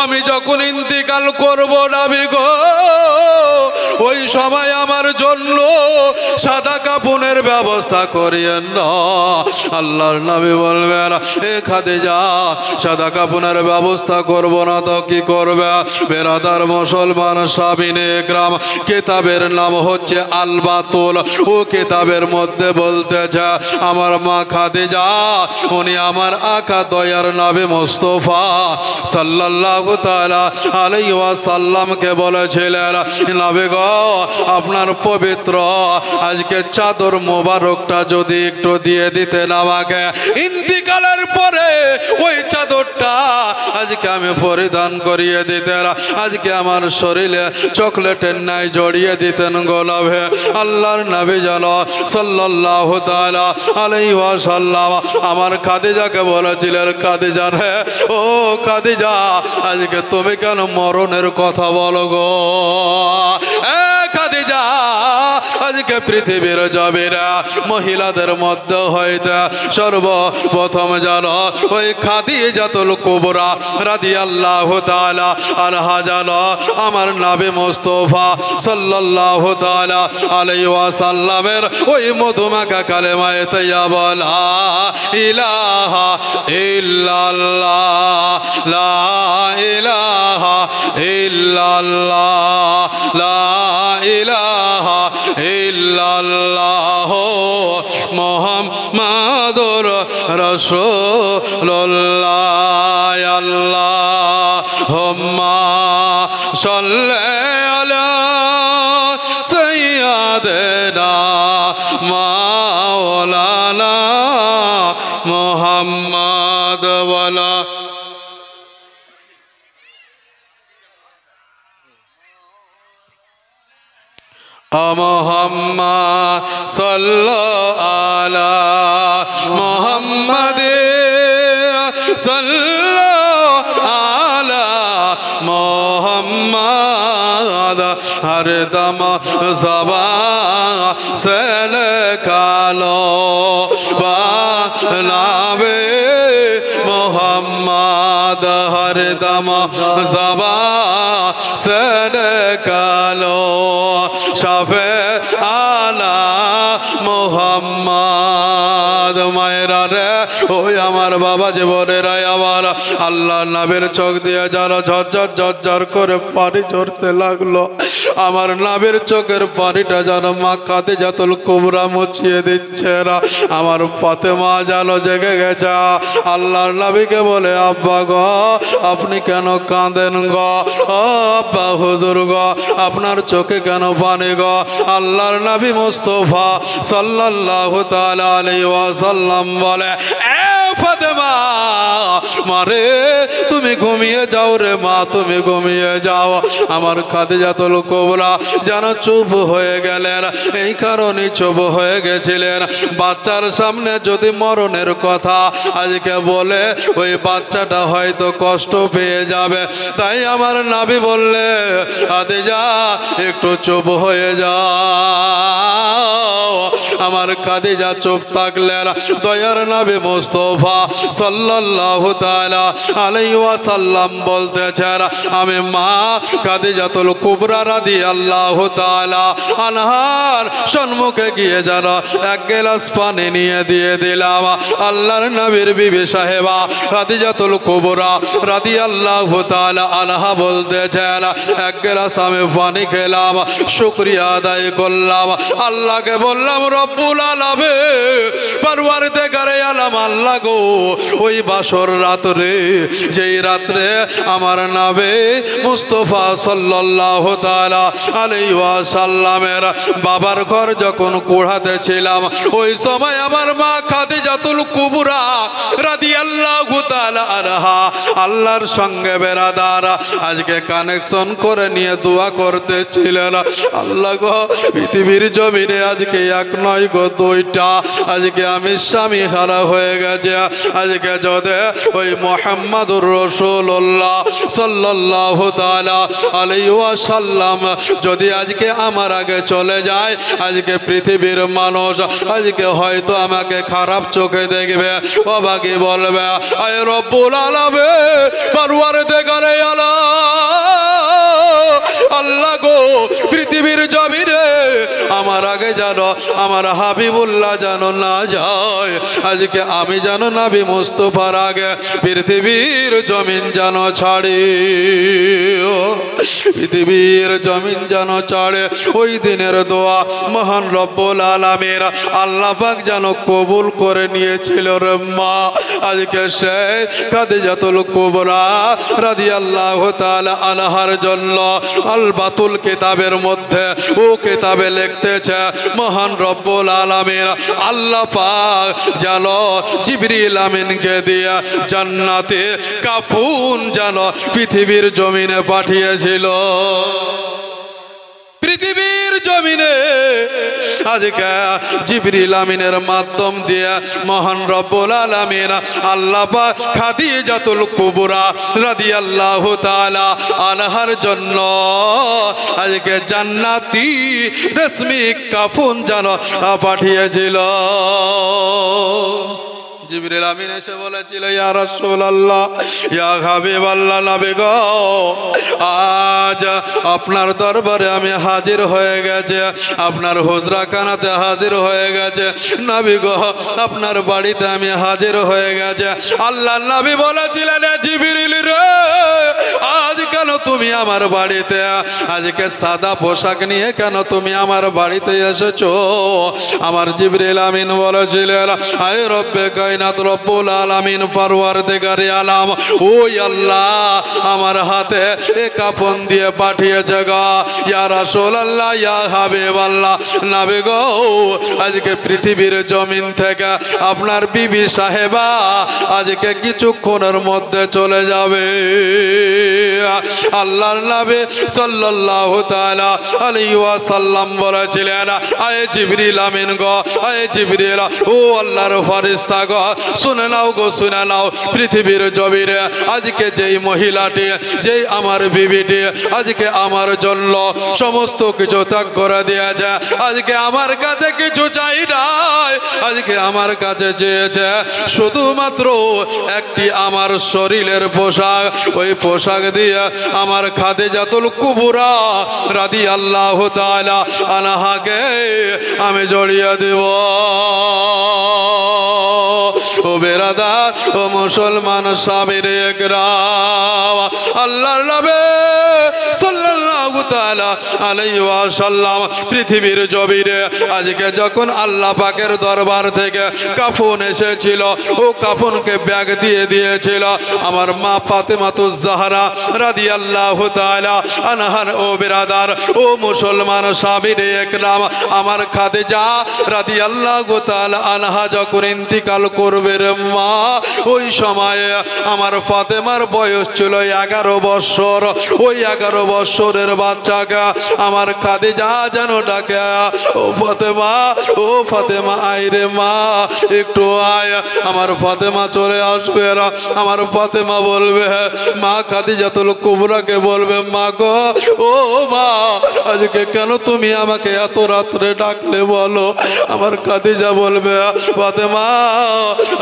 আমি যখন ইন্তিকাল করব নবী গো ওই সময় আমার জন্য সাদা কাফনের ব্যবস্থা করিয়েন না আল্লাহর নবী বলবেন এ খাদিজা সাদা কাফনের ব্যবস্থা করব না তো কি করবে বেরাদার মুসলমান সাবিনে একরাম কিতাবের নাম হচ্ছে আল বাতুল ও কিতাবের মধ্যে বলতেছে আমার মা খাদিজা উনি আমার আকা দয়ার নবী মুস্তাফা সাল্লাল্লাহু তাআলা আলাইহি ওয়াসাল্লামকে বলেছিলেন নবী গো আপনার পবিত্র আজকে চাদর মোবারকটা যদি একটু দিয়ে দিতেন আমাকে ইন্তিকালের পরে ওই চাদরটা আজকে আমি পরিধান করিয়ে দিতেন আজকে আমার শরীরে চকলেটের ন্যায় জড়িয়ে দিতেন গোলাপে আল্লাহর নবী জানো সাল্লাল্লাহু তাআলা আলাইহি ওয়াসাল্লাম আমার খাদিজাকে বলেছিলেন খাদিজা রে ও খাদিজা আজকে তুমি কেন মরণের কথা বলো গো খাদিজা আজকে আজকে পৃথিবীর জমিরা মহিলাদের মধ্যে হইতে সর্বপ্রথম জানো ওই খাদিজাতুল কুবরা রাদিয়াল্লাহু তাআলা আনহা জানো আমার নবী মুস্তাফা সাল্লাল্লাহু তাআলা আলাইহি ওয়াসাল্লামের ওই মধুমাখা কালেমায়ে তাইয়্যিবা লা ইলাহা ইল্লাল্লাহ লা ইলাহা ইল্লাল্লাহ লা ইলাহা ইল্লাল্লাহ মুহাম্মাদুর রাসূলুল্লাহ আল্লাহুম্মা সাল্লি আলা সাইয়্যিদিনা মাওলানা মুহাম্মাদ ওয়ালা মুহাম্মদ সাল্লাল্লাহু আলা মুহাম্মাদ সাল্লাল্লাহু আলা মুহাম্মাদ হরদম জবান সে কালো বানাবে মুহাম্মদ হরদম জবান সে কালো শাফে আলা মুহাম্মদ মায়েরা রে ওই আমার বাবা জীবনেরা আমার আল্লাহ নবীর চোখ দিয়ে যারা ঝরঝর ঝরঝর করে পানি ঝরতে লাগলো আমার নবীর চোখের পানিটা যেন মা খাদিজাতুল কুবরা মুছিয়ে দিচ্ছে না আমার ফাতেমা যেন জেগে গেছে আল্লাহর নবীকে বলে আব্বা গো আপনি কেন কাঁদেন গো ও আব্বা হুজুর গো আপনার চোখে কেন পানি গো আল্লাহর নবী মুস্তাফা সাল্লাল্লাহু তাআলা আলাইহি ওয়াসাল্লাম বলে এ ফাতেমা মারে তুমি ঘুমিয়ে যাও রে মা তুমি ঘুমিয়ে যাও আমার খাদিজাতুল কুবরা যেন চুপ হয়ে গেলেন এই কারণে চুপ হয়ে গেছিলেন বাচ্চার সামনে যদি মরণের কথা আজকে বলে ওই বাচ্চাটা হয়তো কষ্ট পেয়ে যাবে তাই আমার নবী বললে খাদিজা একটু চুপ হয়ে যাও আমার খাদিজা চুপ থাকলেন দয়ার নবী মুস্তাফা সাল্লাল্লাহু তাআলা আলাইহি ওয়াসাল্লাম বলতেছেন আমি মা খাদিজাতুল কুবরা রাদিয়াল্লাহু তাআলা আনহার সম্মুখে গিয়ে যেন এক গ্লাস পানি নিয়ে দিয়ে দিলাম আল্লাহর নবীর বিবি সাহেবা খাদিজাতুল কুবরা রাদিয়াল্লাহু তাআলা আনহা বলতেছেন এক গ্লাস আমি পানি খেলাম শুকরিয়া আদায় করলাম আল্লাহকে বললাম রব্বুল আলামিন পরওয়ারদিগারে আলম আল্লাহ গো ওই বাসর রাতে যেই রাত্রে আমার নবী মুস্তাফা সাল্লাল্লাহু তাআলা আলাইহি ওয়াসাল্লামের বাবার ঘর যখন কুড়াতে ছিলাম ওই সময় আমার মা খাদিজাতুল কুবরা রাদিয়াল্লাহু তাআলা আনহা আল্লাহর সঙ্গে বেরাদার আজকে কানেকশন করে নিয়ে দোয়া করতেছিলেন আল্লাহ গো পৃথিবীর জমিনে আজকে এক নয় গো দুইটা আজকে আমি স্বামী হারা হয়ে গেছে আজকে যদি ওই মুহাম্মাদুর রাসূলুল্লাহ সাল্লাল্লাহু তাআলা আলাইহি ওয়াসাল্লাম যদি আজকে আমার আগে চলে যায় আজকে পৃথিবীর মানুষ আজকে হয়তো আমাকে খারাপ চোখে দেখবে বাবাকে বলবে আয় রব্বুল আলামিন পরওয়ারদিগারে আলম আল্লাহ গো পৃথিবীর জমিনে আমার আগে জানো আমার হাবিবুল্লাহ জানো না যায় আজকে আমি জানো নবী মুস্তাফার আগে পৃথিবীর জমিন জানো ছাড়ি পৃথিবীর জমিন জানো ছাড়ে ওই দিনের দোয়া মহান রব্বুল আলামিন আল্লাহ পাক জানো কবুল করে নিয়েছিল রে মা আজকে সেই খাদিজাতুল কুবরা রাদিয়াল্লাহু তাআলা আনহার জন্য আল বাতুল কিতাবের মধ্যে ও কিতাবে লিখতেছে মহান রব্বুল আলামিন আল্লাহ পাক জানো জিবরিল আমিনকে দিয়ে জান্নাতে কাফুন জানো পৃথিবীর জমিনে পাঠিয়েছিল পৃথিবীর জমিনে আজকে জিবরিল আমিনের মাধ্যম দিয়ে মহান রব্বুল আলামিন আল্লাহ পাক খাদিজাতুল কুবরা রাদিয়াল্লাহু তাআলা আনহার জন্য আজকে জান্নাতি রেশমি কাফন যেন পাঠিয়েছিল। জিবরিল আমিন এসে বলেছিল, ইয়া রাসূলুল্লাহ, ইয়া হাবিবাল্লাহ, নবী গো, আজ আপনার দরবারে আমি হাজির হয়ে গেছে, আপনার হুজরাখানাতে হাজির হয়ে গেছে। নবী গো, আপনার বাড়িতে আমি হাজির হয়ে গেছে। আল্লাহর নবী বলেছিলেন, জিবরিল রে, আজ কেন তুমি আমার বাড়িতে, আজকে সাদা পোশাক নিয়ে কেন তুমি আমার বাড়িতে এসেছো? আমার জিবরিল আমিন বলেছিলেন, আয় রব্বে কায়নাত রব্বুল আলামিন পরওয়ারদিগারে আলাম, ওই আল্লাহ আমার হাতে এ কাফন দিয়ে পাঠিয়েছে গো। ইয়া রাসূলুল্লাহ, ইয়া হাবিবাল্লাহ, নবী গো, আজকে পৃথিবীর জমিন থেকে আপনার বিবি সাহেবা আজকে কিছুক্ষণের মধ্যে চলে যাবে। আল্লাহর নবী সাল্লাল্লাহু তাআলা আলাইহি ওয়াসাল্লাম বলেছিলেন, আয়ে জিবরিল আমিন গো, আয়ে জিবরিল, ও আল্লাহর ফেরেশতা গো, শুনে নাও গো, শুনে নাও, পৃথিবীর জমিনে আজকে যেই মহিলাটি, যেই আমার বিবিটি আজকে আমার জন্য সমস্ত কিছু ত্যাগ করে দিয়েছে, আজকে আমার কাছে কিছু চাই নাই, আজকে আমার কাছে চেয়েছে শুধুমাত্র একটি আমার শরীরের পোশাক, ওই পোশাক দিয়ে আমার খাদিজাতুল কুবরা রাদিয়াল্লাহু তাআলা আনহাকে আমি জড়িয়ে দেব। ও বেরাদার, ও মুসলমান সামিরে একরাম, আল্লাহর নবী সাল্লাল্লাহু তাআলা আলাইহি ওয়াসাল্লাম পৃথিবীর জমিনে আজকে যখন আল্লাহ পাকের দরবার থেকে কাফন এসেছিল, ও কাফনকে ব্যাগ দিয়ে দিয়েছিল আমার মা ফাতেমাতুজ জাহরা রাদিয়াল্লাহু তাআলা আনহার। ও বেরাদার, ও মুসলমান সামিরে একরাম, আমার খাদিজা রাদিয়াল্লাহু তাআলা আনহা যখন ইন্তিকাল করবে রে মা, ওই সময়ে আমার ফাতেমার বয়স ছিল 11 বছর। ওই 11 বছরের বাচ্চাকে আমার খাদিজা যেন ডাকে, ও ফাতেমা, ও ফাতেমা, আয় রে মা, একটু আয়। আমার ফাতেমা চলে আসবে, আমার ফাতেমা বলবে, মা খাদিজাতুল কুবরাকে বলবে, মা গো, ও মা, আজকে কেন তুমি আমাকে এত রাত্রে ডাকলে বলো? আমার খাদিজা বলবে, ফাতেমা,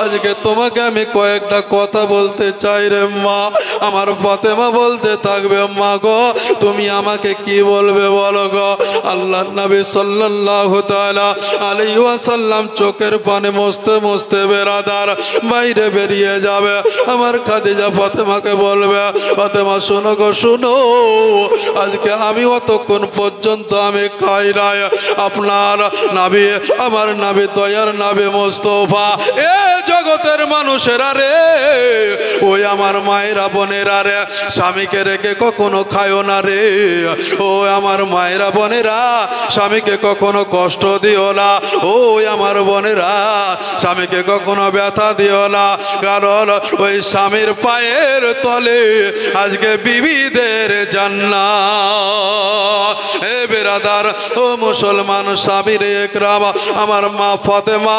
আজকে তোমাকে আমি কয়েকটা কথা বলতে চাই রে মা। আমার ফাতেমা বলতে থাকবে, মা গো, তুমি আমাকে কি বলবে বলো গো। আল্লাহর নবী সাল্লাল্লাহু তাআলা আলাইহি ওয়াসাল্লাম চোখের পানি মুছতে মুছতে বেরাদার বাইরে বেরিয়ে যাবে। আমার খাদিজা ফাতেমাকে বলবে, ফাতেমা শোনো গো, শোনো, আজকে আমি অতক্ষণ পর্যন্ত আমি খাই নাই। আপনার নবী, আমার নবী, দয়ার নবী মুস্তাফা, এ জগতের মানুষেরা রে, ওই আমার মায়েরা বোনেরা রে, স্বামীকে রেখে কখনো খায়ও না রে। ও আমার মায়েরা বোনেরা, স্বামীকে কখনো কষ্ট দিও না। ওই আমার বোনেরা, স্বামীকে কখনো ব্যথা দিও না, কারণ ওই স্বামীর পায়ের তলে আজকে বিবিদের জান্নাত। এ বেরাদার, ও মুসলমান সামিরে একরাম, আমার মা ফাতেমা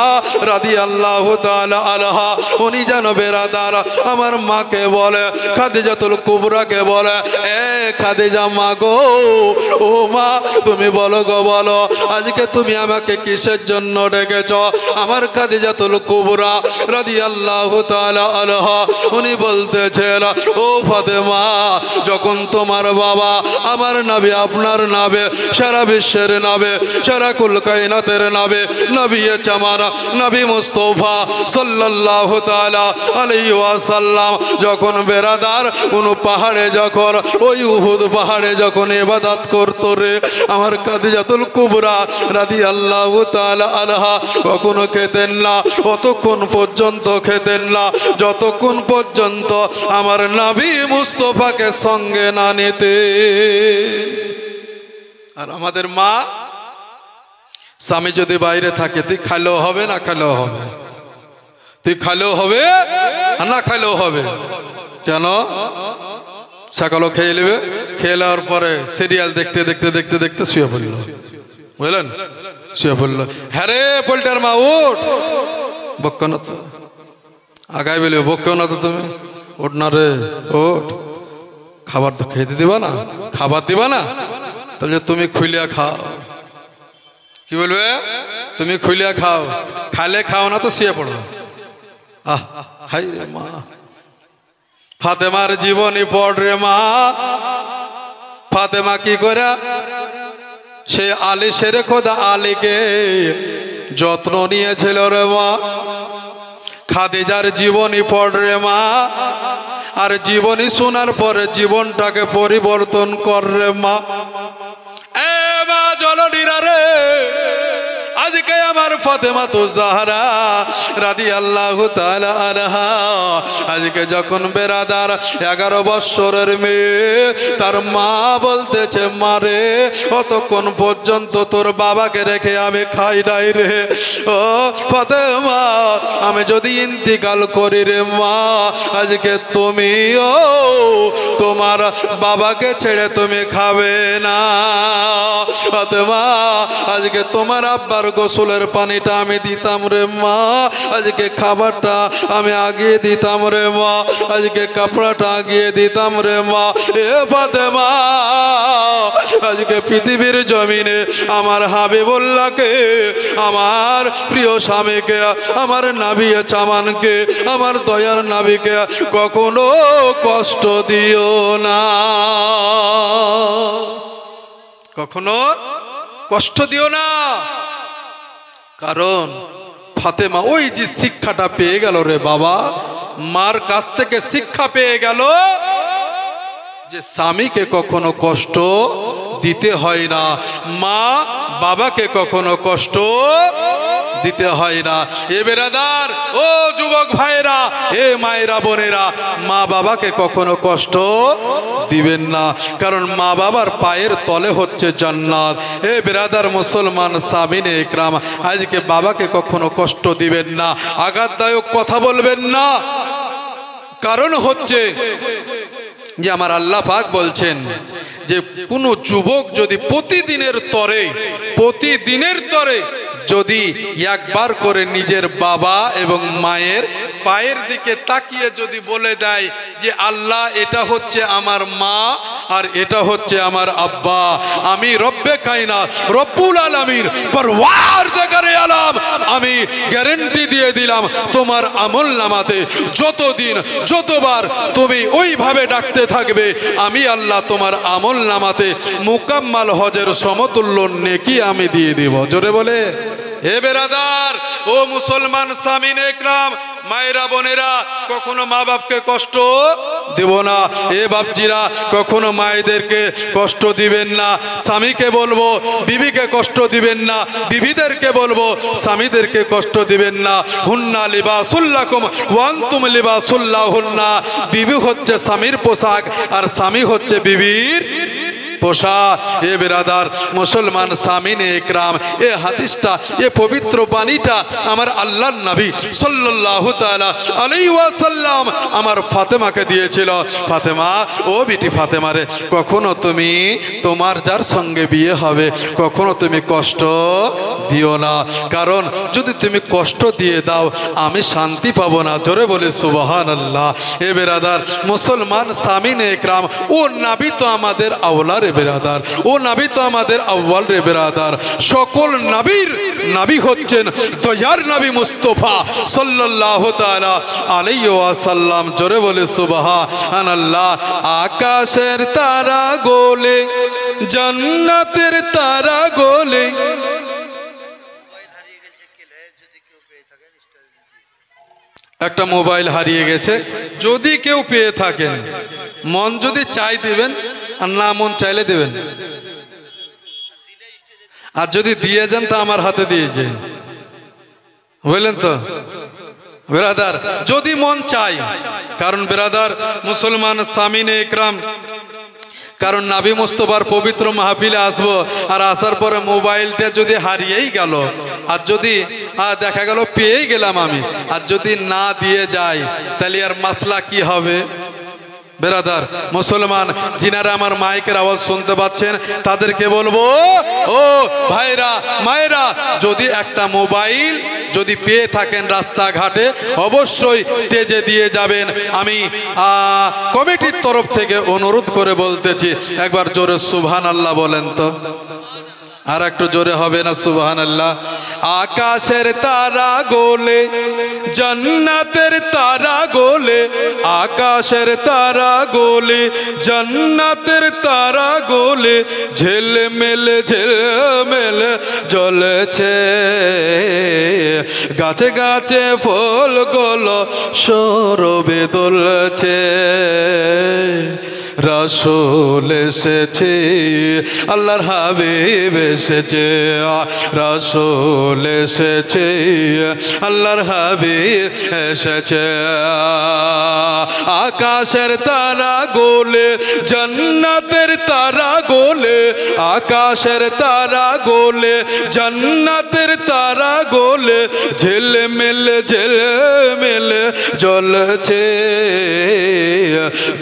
রাদিয়াল্লাহু তাআলা আনহা, উনি যেন বেরাদার আমার মাকে বলে, খাদিজাতুল কুবরাকে বলে, এ খাদিজা মা গো, ও মা, তুমি বলো গো, বলো, আজকে তুমি আমাকে কিসের জন্য ডেকেছ? আমার খাদিজাতুল কুবরা রাদিয়াল্লাহু তাআলা আনহা উনি বলতেছেন, ও ফাতেমা, যখন তোমার বাবা আমার নবী, আপনার নবী, সারা বিশ্বের নবী, সারা কুল কায়নাতের নবী, নবী জামানা, নবী মুস্তাফা সাল্লাল্লাহু তাআলা আলাইহি ওয়াসাল্লাম যখন বেরাদার কোন পাহাড়ে, যখন ওই উহুদ পাহাড়ে যখন ইবাদত করতো রে, আমার খাদিজাতুল কুবরা রাদিয়াল্লাহু তাআলা আনহা কখনো খেতেন না, কতক্ষণ পর্যন্ত খেতেন না, যতক্ষণ পর্যন্ত আমার নবী মুস্তাফাকে সঙ্গে না নিতে। আর আমাদের মা, স্বামী যদি বাইরে থাকে, তুই খাইলেও হবে না খাইলেও হবে, তুই খাইলেও হবে আর না খাইলেও হবে। কেন? সকালও খেয়ে নেবে, খেয়ে নেওয়ার পরে সিরিয়াল দেখতে দেখতে দেখতে দেখতে শুয়ে পড়ল, বুঝলেন, শুয়ে পড়ল। হ্যাঁ রে পোল্টার মা উঠ, বক্ক না তো, আগায় বলে বক্ক না তো, তুমি ওঠ না রে ওঠ, খাবার তো খেতে দিবা না, খাবার দিবা না, তাহলে তুমি খুলিয়া খাও। কি বলবে, তুমি খুলিয়া খাও, খালে খাও না তো শুয়ে পড়ো। আহ হাই রে মা, ফাতেমার জীবনী পড় রে মা। ফাতেমা কি করে সে আলী শেরে খোদা আলীকে যত্ন নিয়েছিল রে মা। খাদিজার জীবনী পড় রে মা, আর জীবনী শোনার পরে জীবনটাকে পরিবর্তন কর রে মা। এ মা জননীরা রে, আজকে আমার ফাতেমা তো জাহরা রাদিয়াল্লাহু তাআলা আনহা, আজকে যখন বেরাদার 11 বৎসরের মেয়ে, তার মা বলতেছে মারে অতক্ষণ পর্যন্ত তোর বাবাকে রেখে আমি খাই নাই রে। ও ফাতেমা, আমি যদি ইন্তিকাল করি রে মা, আজকে তুমিও তোমার বাবাকে ছেড়ে তুমি খাবে না। ফাতেমা, আজকে তোমার আব্বার গোসলের পানিটা আমি দিতাম রে মা, আজকে খাবারটা আমি আগিয়ে দিতাম রে মা, আজকে কাপড়াটা আগিয়ে দিতাম রে মা। এ ফাতেমা, আজকে পৃথিবীর জমিনে আমার হাবিবুল্লাহকে, আমার প্রিয় স্বামীকে, আমার নবী চামানকে, আমার দয়ার নবীকে কখনো কষ্ট দিও না, কখনো কষ্ট দিও না। কারণ ফাতেমা ওই যে শিক্ষাটা পেয়ে গেল রে বাবা, মার কাছ থেকে শিক্ষা পেয়ে গেল যে স্বামীকে কখনো কষ্ট দিতে হয় না, মা বাবাকে কখনো কষ্ট দিতে হয় না। এ বেরাদার, ও যুবক ভাইরা, এ মায়েরা বোনেরা, মা বাবাকে কখনো কষ্ট দিবেন না, কারণ মা বাবার পায়ের তলে হচ্ছে জান্নাত। এ বেরাদার মুসলমান সামিনে ইকরাম, আজকে বাবাকে কখনো কষ্ট দিবেন না, আঘাতদায়ক কথা বলবেন না। কারণ হচ্ছে যে আমার আল্লাহ পাক বলছেন যে কোনো যুবক যদি প্রতিদিনের তরে যদি একবার করে নিজের বাবা এবং মায়ের পায়ের দিকে তাকিয়ে যদি বলে দেয় যে আল্লাহ এটা হচ্ছে আমার মা আর এটা হচ্ছে আমার আব্বা, আমি রব্বে কায়নাত রব্বুল আলামিন পরওয়ারদিগারে আলম, আমি গ্যারান্টি দিয়ে দিলাম তোমার আমলনামাতে যতদিন যতবার তুমি ওইভাবে ডাকতে থাকবে, আমি আল্লাহ তোমার আমলনামাতে মুকাম্মাল হজের সমতুল্য নেকি আমি দিয়ে দিব। জোরে বলে হে বেরাদার, ও মুসলমান সামিনে ইকরাম, মায়েরা বোনেরা, কখনো মা বাপকে কষ্ট দেব না। এ বাপজিরা, কখনো মায়েদেরকে কষ্ট দিবেন না। স্বামীকে বলবো বিবিকে কষ্ট দিবেন না, বিবিদেরকে বলবো স্বামীদেরকে কষ্ট দিবেন না। হুন্না লিবাসুল্লাকুম ওয়া আনতুম লিবাসুল্লাহুন্না, বিবি হচ্ছে স্বামীর পোশাক আর স্বামী হচ্ছে বিবির পোশাক। এ বেরাদার মুসলমান সামিনে ইকরাম, এ হাদিসটা, এ পবিত্র বাণীটা আমার আল্লাহর নবী সাল্লাল্লাহু তাআলা আলাইহি ওয়াসাল্লাম আমার ফাতেমাকে দিয়েছিল। ফাতেমা, ও বিটি ফাতেমা রে, কখনো তুমি তোমার যার সঙ্গে বিয়ে হবে কখনো তুমি কষ্ট দিও না, কারণ যদি তুমি কষ্ট দিয়ে দাও আমি শান্তি পাবো না। জোরে বলে সুবহানাল্লাহ। এ বেরাদার মুসলমান সামিনে ইকরাম, ও নবী তো আমাদের আওলা রে বেরাদার, ও নবী তো আমাদের আউয়াল রে বেরাদার। সকল নবীর নবী হচ্ছেন দয়ার নবী মুস্তাফা সাল্লাল্লাহু তাআলা আলাইহি ওয়াসাল্লাম। জোরে বলে সুবহানাল্লাহ। আকাশের তারা গোলে, জান্নাতের তারা গোলে, একটা মোবাইল হারিয়ে গেছে, যদি কেউ পেয়ে থাকেন মন যদি চাই দিবেন, আর না মন চাইলে দেবেন, আর যদি দিয়ে যান তা আমার হাতে দিয়ে যান, বুঝলেন তো বেরাদার, যদি মন চাই। কারণ বেরাদার মুসলমান সামিনে ইকরাম, কারণ নবী মুস্তাফার পবিত্র মাহফিলে আসবো, আর আসার পরে মোবাইলটা যদি হারিয়েই গেল, আর যদি দেখা গেল পেয়েই গেলাম আমি, আর যদি না দিয়ে যাই, তাহলে আর মাসলা কি হবে? বেরাদার মুসলমান যিনারা আমার মাইকের আওয়াজ শুনতে পাচ্ছেন তাদেরকে বলবো, ও ভাইরা মায়েরা, যদি একটা মোবাইল যদি পেয়ে থাকেন রাস্তাঘাটে অবশ্যই স্টেজে দিয়ে যাবেন। আমি কমিটির তরফ থেকে অনুরোধ করে বলতেছি, একবার জোরে সুবহানাল্লাহ বলেন তো, আর একটু জোরে হবে না সুবহানাল্লাহ। আকাশের তারা গোলে জান্নাতের তারা গোলে, আকাশের তারা গোলে জান্নাতের তারা গোলে, ঝিলমিলে ঝিলমিলে জ্বলছে, গাছে গাছে ফুলগুলো সৌরভে দুলছে। রাসূল এসেছে, আল্লাহর হাবিব এসেছে, রাসূল এসেছে, আল্লাহর হাবিব এসেছে। আকাশের তারা গোলে জান্নাতের তারা গোলে, আকাশের তারা গোলে জান্নাতের তারা গোলে, ঝিলমিলে ঝিলমিলে জ্বলছে,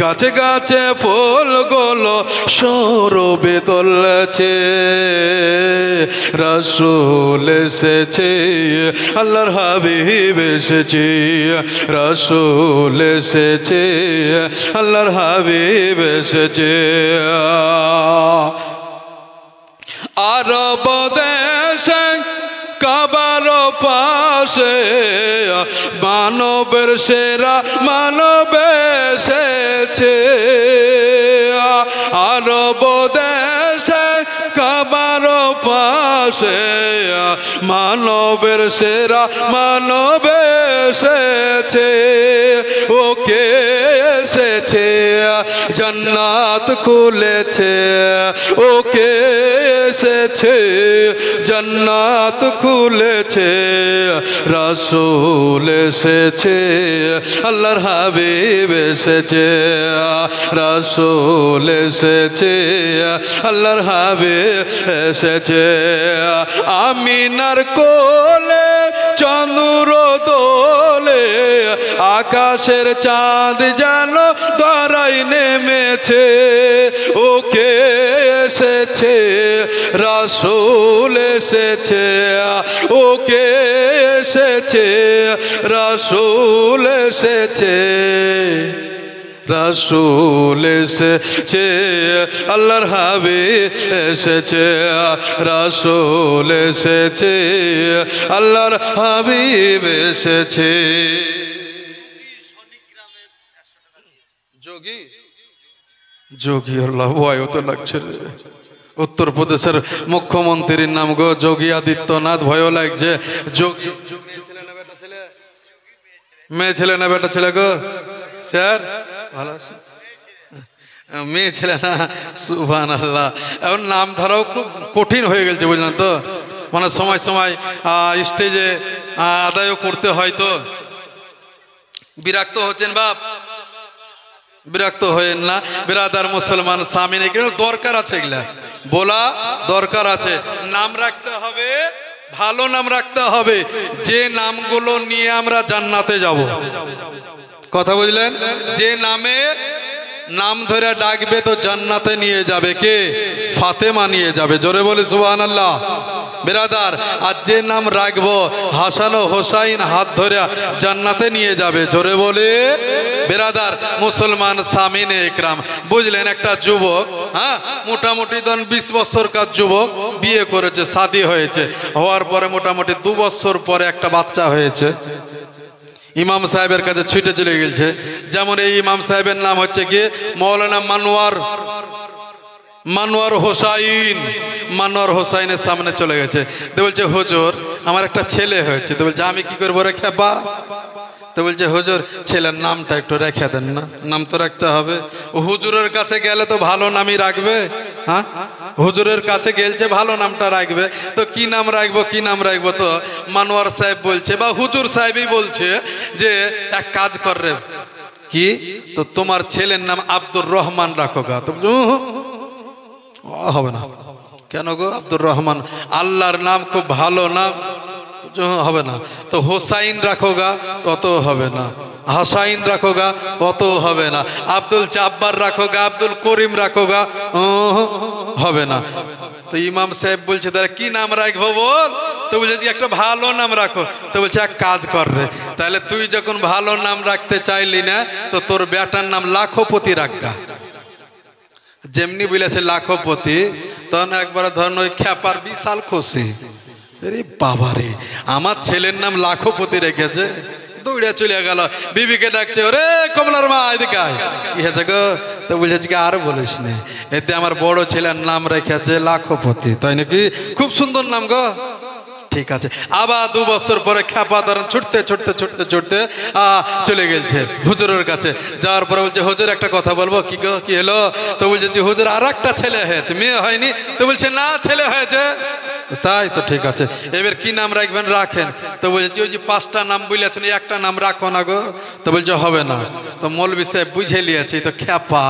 গাছে গাছে ফুলগুলো সৌরভে দুলছে। রাসূল এসেছে, আল্লাহর হাবিব এসেছে, রাসূল এসেছে, আল্লাহর হাবিব এসেছে। আরব দেশে কাবার পাশে মানবের সেরা মানব এসেছে, আরব দেশে কাবার পাশে মানবের সেরা মানব এসেছে। ওকে এসেছে জান্নাত খুলেছে, ওকে এসেছে জান্নাত খুলেছে। রাসূল এসেছে, আল্লাহর হাবিব এসেছে, রাসূল এসেছে, আল্লাহর হাবিব এসেছে। আমিনার কোলে চন্দ্র দোলে, আকাশের চাঁদ যেন ধরায় নেমেছে। ওকে এসেছে রাসূল এসেছে, ওকে এসেছে রাসূল এসেছে, রাসূল এসেছে, আল্লাহর হাবিব এসেছে, রাসূল এসেছে, আল্লাহর হাবিব এসেছে। যোগী যোগী আল্লাহ ভয়ও তো লাগছে রে। উত্তরপ্রদেশের মুখ্যমন্ত্রীর নাম গো যোগী আদিত্যনাথ, ভয়ও লাগছে। যোগী মেয়ে ছেলে না বেটা ছেলে গো স্যার? ভালো আছে, মেয়ে ছেলে না? সুবহানাল্লাহ। এখন নাম ধরাও খুব কঠিন হয়ে গেছে বুঝলেন তো, মানে সময় সময় স্টেজে আদায়ও করতে হয়, তো বিরক্ত হচ্ছেন বাপ, বিরক্ত হয়েন না বিরাদার মুসলমান সামিনে, কিন্তু দরকার আছে, এগুলা বলা দরকার আছে। নাম রাখতে হবে, ভালো নাম রাখতে হবে, যে নামগুলো নিয়ে আমরা জান্নাতে যাব। কথা বুঝলেন? যে নামে নাম ধরে ডাকবে তো জান্নাতে নিয়ে যাবে কে? ফাতেমা নিয়ে যাবে। জোরে বলি সুবহানাল্লাহ বিরাদার। আর যে নাম রাখবো হাসান ও হোসাইন হাত ধরে জান্নাতে নিয়ে যাবে। জোরে বলে বিরাদার মুসলমান সামিনে ইকরাম, বুঝলেন? একটা যুবক, হ্যাঁ, মোটামুটি 20 বছরকার যুবক, বিয়ে করেছে, শাদী হয়েছে, হওয়ার পরে মোটামুটি 2 বছর পরে একটা বাচ্চা হয়েছে। ইমাম সাহেবের কাছে ছুটে চলে গেছে। যেমন এই ইমাম সাহেবের নাম হচ্ছে কি মৌলানা মানোয়ার হোসাইন। মানোয়ার হোসাইনের সামনে চলে গেছে, তো বলছে হুজুর আমার একটা ছেলে হয়েছে। তো বলছে আমি কি করবো রে খেপা? তো বলছে হুজুর ছেলের নামটা একটু রেখে দেন না। নাম তো রাখতে হবে। ও হুজুরের কাছে গেলে তো ভালো নামই রাখবে, হ্যাঁ, হুজুরের কাছে গেলছে ভালো নামটা রাখবে। তো কি নাম রাখবো, কি নাম রাখবো? তো মানোয়ার সাহেব বলছে, বা হুজুর সাহেবই বলছে যে এক কাজ কর রে, কি, তো তোমার ছেলের নাম আব্দুর রহমান রাখো গা। তো হবে না। কেন গো? আব্দুর রহমান আল্লাহর নাম, খুব ভালো নাম, হবে না। তো হোসাইন রাখো গা, অত হবে না। হাসাইন রাখো গা, অত হবে না। আব্দুল জাব্বার রাখো গা, আব্দুল করিম রাখো গা, হবে না। তো ইমাম সাহেব বলছে তাহলে কি নাম রাখবো বল? তো বলছে যে একটা ভালো নাম রাখো। তো বলছে এক কাজ কর রে, তাহলে তুই যখন ভালো নাম রাখতে চাইলি না, তো তোর বেটার নাম লাখপতি রাখগা। যেমনি বলেছে লাখপতি, তখন একবার ধরুন ওই খ্যাপার বিশাল খুশি, আরে বাবা রে, আমার ছেলের নাম লাখপতি রেখেছে। দৌড়ে চলে গেল, বিবিকে ডাকছে, ওরে কমলার মা এদিকে আয়, কি হয়েছে গো? তো বলছে কি আর বলিস না, এতে আমার বড় ছেলের নাম রেখেছে লাখপতি। তাই নাকি? খুব সুন্দর নাম গো। ঠিক আছে। আবার 2 বছর পরে খ্যাপা ধরেন ছুটতে ছুটতে ছুটতে ছুটতে চলে গেছে হুজুরের কাছে। যাওয়ার পরে বলছে, হুজুর একটা কথা বলবো। কি গো, কি হলো? তো বলছে যে হুজুর আর একটা ছেলে হয়েছে, মেয়ে হয়নি। তো বলছে না, ছেলে হয়েছে। তাই তো, ঠিক আছে, এবার কি নাম রাখবেন? রাখেন। তো বলছে ওই যে 5টা নাম বলেছেন, একটা নাম রাখো না গো। তো বলছে হবে না। তো মৌলভী সাহেব বুঝে নিয়েছে তো খ্যাপা।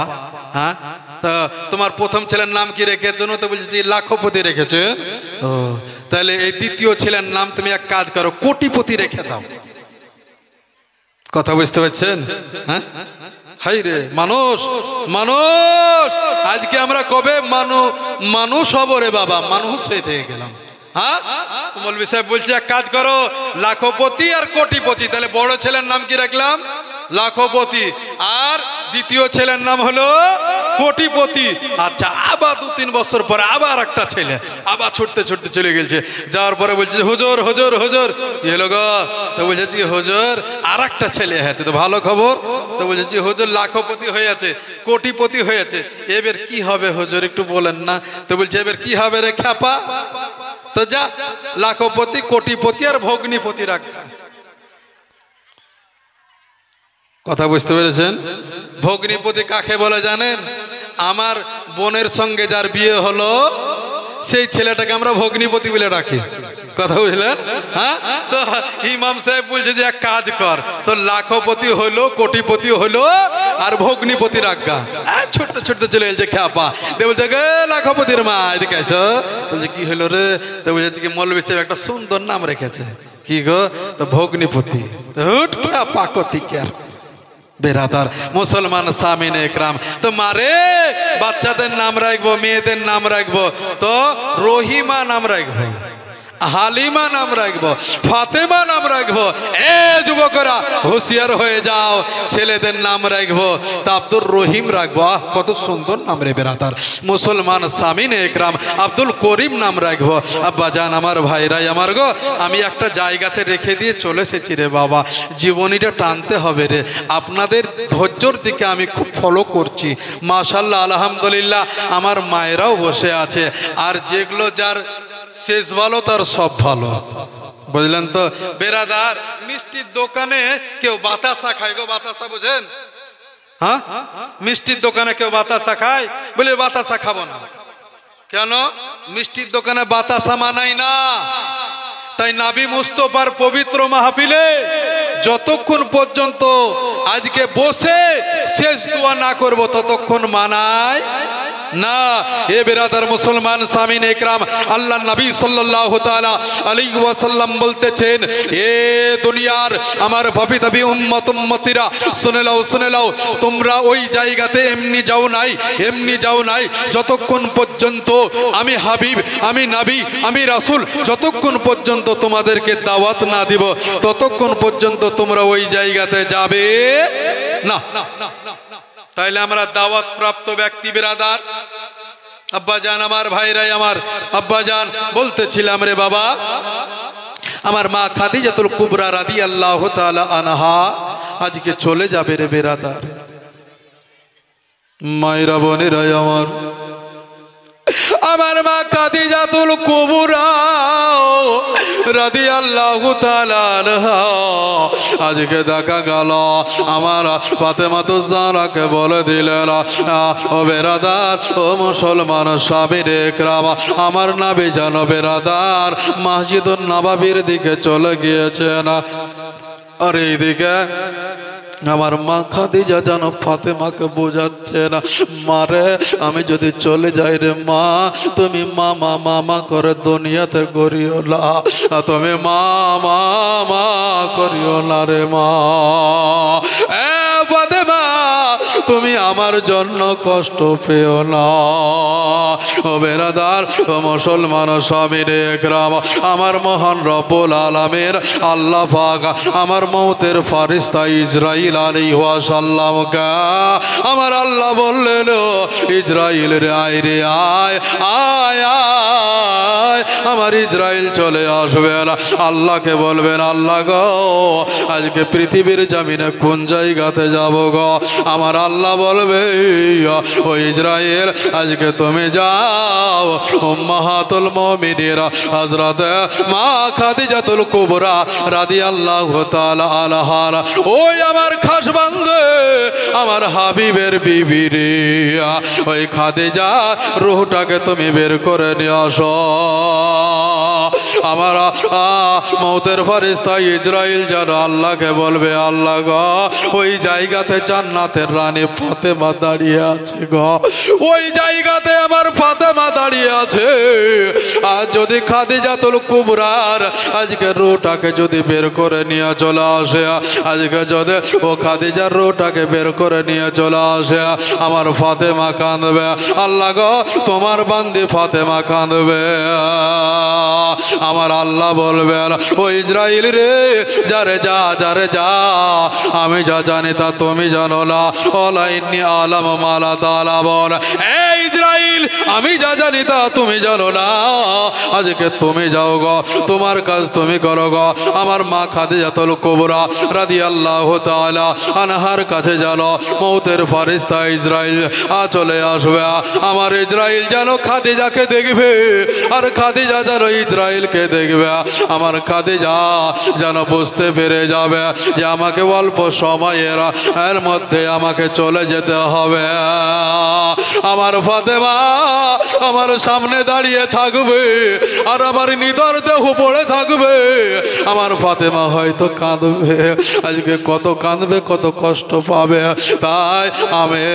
হ্যাঁ, তা তোমার প্রথম ছেলের নাম কি রেখেছো? তো বলছে যে লাখপতি রেখেছে। ও, তাহলে এই দ্বিতীয় ছেলের নাম তুমি এক কাজ করো, কোটিপতি রেখে দাও। কথা বুঝতে পারছেন? হ্যাঁ, হাই রে মানুষ, মানুষ আজকে আমরা কবে মানুষ হব রে বাবা? মানুষ হয়ে থেকে গেলাম। হ্যাঁ, মৌলভী সাহেব বলছে এক কাজ করো, লাখপতি আর কোটিপতি। তাহলে বড় ছেলের নাম কি রাখলাম? লাখপতি। আর দ্বিতীয় ছেলের নাম হলো কোটিপতি। আচ্ছা, আবার 2-3 বছর পরে আবার একটা ছেলে আবার ছুটতে ছুটতে চলে গেছে। যাওয়ার পরে বলছে, হুজুর হুজুর হুজুর, কি হলো গো? তো বলছে যে হুজুর আর একটা ছেলে হয়েছে। তো ভালো খবর। তো বলছে যে হুজুর লাখপতি হয়েছে, কোটিপতি হয়েছে, এবার কি হবে হুজুর একটু বলেন না। তো বলছে এবার কি হবে রে খ্যাপা? তো যা, লাখপতি, কোটিপতি আর ভগ্নিপতি রাখ। কথা বুঝতে পেরেছেন? ভগ্নিপতি কাকে বলে জানেন? আমার বোনের সঙ্গে যার বিয়ে হলো সেই ছেলেটাকে আমরা ভগ্নিপতি বলে ডাকি। কথা বুঝলেন? হ্যাঁ, তো ইমাম সাহেব বলছে যে এক কাজ কর, তো লাখপতি হলো, কোটিপতি হলো, আর ভগ্নিপতি রাখগা। ছুটতে ছুটতে চলে এসেছে খ্যাপা। বলছে গে লাখপতির মা এদিকে এসো। বলছে কি হলো রে? তো বলছে কি মৌলভী সাহেব একটা সুন্দর নাম রেখেছে। কি গো? তো ভগ্নিপতি। বেরাদার মুসলমান সামিনে একরাম, তো মারে বাচ্চাদের নাম রাখবো, মেয়েদের নাম রাখবো, তো রহিমা নাম রাখবো, হালিমা নাম রাখবো, ফাতেমা নাম রাখবো। এ যুবকরা হুঁশিয়ার হয়ে যাও, ছেলেদের নাম রাখবো তা আব্দুর রহিম রাখবো। কত সুন্দর নাম রে বেরাদার মুসলমান সামিনে একরাম, আব্দুল করিম নাম রাখবো। আব্বা জান, আমার ভাইরাই আমার গো, আমি একটা জায়গাতে রেখে দিয়ে চলে এসেছি রে বাবা, জীবনীটা টানতে হবে রে। আপনাদের ধৈর্যর দিকে আমি খুব ফলো করছি, মাশাআল্লাহ আলহামদুলিল্লাহ। আমার মায়েরাও বসে আছে, আর যেগুলো যার শেষ ভালো তার সব ভালো, বুঝলেন তো বেরাদার? মিষ্টির দোকানে কেউ বাতাসা খায় গো, বাতাসা বোঝেন? হ্যাঁ, মিষ্টির দোকানে কেউ বাতাসা খায়, বলে বাতাসা খাবো না। কেন? মিষ্টির দোকানে বাতাসা মানাই না। তাই নবী মুস্তাফার পবিত্র মাহফিলে যতক্ষণ পর্যন্ত আজকে বসে শেষ দোয়া না করব ততক্ষণ মানায় না। এ বেরাদার মুসলমান সামিন একরাম, আল্লাহ নবী সাল্লাল্লাহু তাআলা আলাইহি ওয়াসাল্লাম বলতেছেন, এ দুনিয়ার আমার ভাবি দাবি উম্মত উম্মতিরা, শুনে নাও, তোমরা ওই জায়গাতে এমনি যাও নাই যতক্ষণ পর্যন্ত আমি হাবিব, আমি নবী, আমি রাসূল যতক্ষণ পর্যন্ত তোমাদেরকে দাওয়াত না দিব ততক্ষণ পর্যন্ত তোমরা ওই জায়গাতে যাবে না। তাইলে আমরা দাওয়াত প্রাপ্ত ব্যক্তি বেরাদার। আব্বা জান, আমার ভাইরাই আমার, আব্বা জান বলতেছিলাম রে বাবা, আমার মা খাদিজাতুল কুবরা রাদিয়াল্লাহু তাআলা আনহা আজকে চলে যাবে রে বেরাদার। মায়েরা বোনেরাই আমার মা খাদিজাতুল কুবরা রাদিয়াল্লাহু তাআলা আনহা আজকে দেখা গেল আমার ফাতেমাতুজ জাহরাকে বলে দিলেন, ও বেরাদার, ও মুসলমান সামিনে একরাম, আমার নবী যেন বেরাদার মসজিদুন নববীর দিকে চলে গিয়েছেন। আর এইদিকে আমার মা খাদিজা যেন ফাতেমাকে বোঝাচ্ছে না, মারে আমি যদি চলে যাই রে মা, তুমি মামা মামা করে দুনিয়াতে করিও না, তুমি মামা মা করিও না রে মা। এ ফাতেমা তুমি আমার জন্য কষ্ট পেও না। ও বেরাদার, ও মুসলমান স্বামীরে একরাম, আমার মহান রব্বুল আলামিন আল্লাহ পাক আমার মওতের ফেরেশতা ইসরাইল আলাইহিস সালামকে আমার আল্লাহ বললেন, ইসরাইল রে আয় রে আয় আয় আয়, আমার ইসরাইল চলে আসবে না। আল্লাহকে বলবেন, আল্লাহ গো আজকে পৃথিবীর জমিনে কোন জায়গাতে যাব গো? আমার আল্লাহ বলবে, ও ইসরাইল আজকে তুমি যাও উম্মাহাতুল মুমিনিন হযরত মা খাদিজাতুল কুবরা রাদিয়াল্লাহু তাআলা আনহা, ওই আমার খাস বান্দে আমার হাবিবের বিবি রে, ওই খাদিজা রূহটাকে তুমি বের করে নিয়ে আসো। আমার মওতের ফেরেশতা ইসরাইল যেন আল্লাহকে বলবে, আল্লাহ গো ওই জায়গাতে জান্নাতের রানী ফাতেমা দাঁড়িয়ে আছে গো, ওই জায়গাতে আমার ফাতেমা দাঁড়িয়ে আছে। আর যদি খাদিজাতুল কুবরার আজকে রূহটাকে যদি বের করে নিয়ে চলে আসে, আজকে যদি ও খাদিজার রূহটাকে বের করে নিয়ে চলে আসে, আমার ফাতেমা কাঁদবে। আল্লাহ গো তোমার বান্দি ফাতেমা কাঁদবে। আমার আল্লাহ বলবেন, ও ইসরাইল রে যারে যা যারে যা, আমি যা জানি তা তুমি জানো না, অলাইনি আলাম মালা তালা বল। এই ইসরাইল আমি যা জানি তা তুমি জানো না, আজকে তুমি যাও গো, তোমার কাজ তুমি করো গো। আমার মা খাদিজাতুল কুবরা রাদিয়াল্লাহু তাআলা আনহার কাছে জানো মওতের ফেরেশতা ইসরাইল চলে আসবে। আমার ইসরাইল যেন খাদিজাকে দেখবে, আর খাদিজা যেন ইসরাইলকে দেখবে। আমার খাদিজা যেন বুঝতে পেরে যাবে যে আমাকে অল্প সময়ের এর মধ্যে আমাকে চলে যেতে হবে। আমার ফাতেমা আমার সামনে দাঁড়িয়ে থাকবে, আর আমার নিদর দেহ পড়ে থাকবে। আমার ফাতেমা হয়তো কাঁদবে, আজকে কত কাঁদবে, কত কষ্ট পাবে। তাই আমি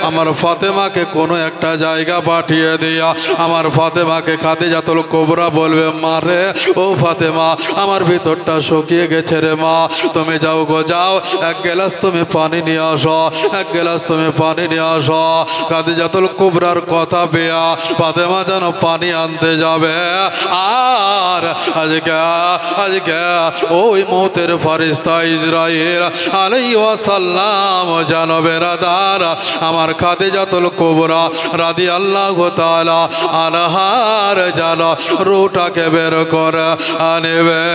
আমার ফাতেমাকে কোনো একটা জায়গা পাঠিয়ে দিয়া আমার ফাতেমাকে খাদিজাতুল কুবরা বলবে, মা রে ও ফাতেমা আমার ভিতরটা শুকিয়ে গেছে রে মা, তুমি যাও গো যাও, এক গ্লাস তুমি পানি নিয়ে আসো, এক গ্লাস তুমি পানি নিয়ে আসো। খাদিজাতুল কুবরার কথা পেয়া ফাতেমা যেন পানি আনতে যাবে, আর আজকে ওই মওতের ফেরেশতা ইসরাইল আলাইহিস সালাম যেন বেরাদার আমার খাদিজাতুল কুবরা রাদিয়াল্লাহু তাআলা আনহার যেন রূহটাকে বের করে আনবে।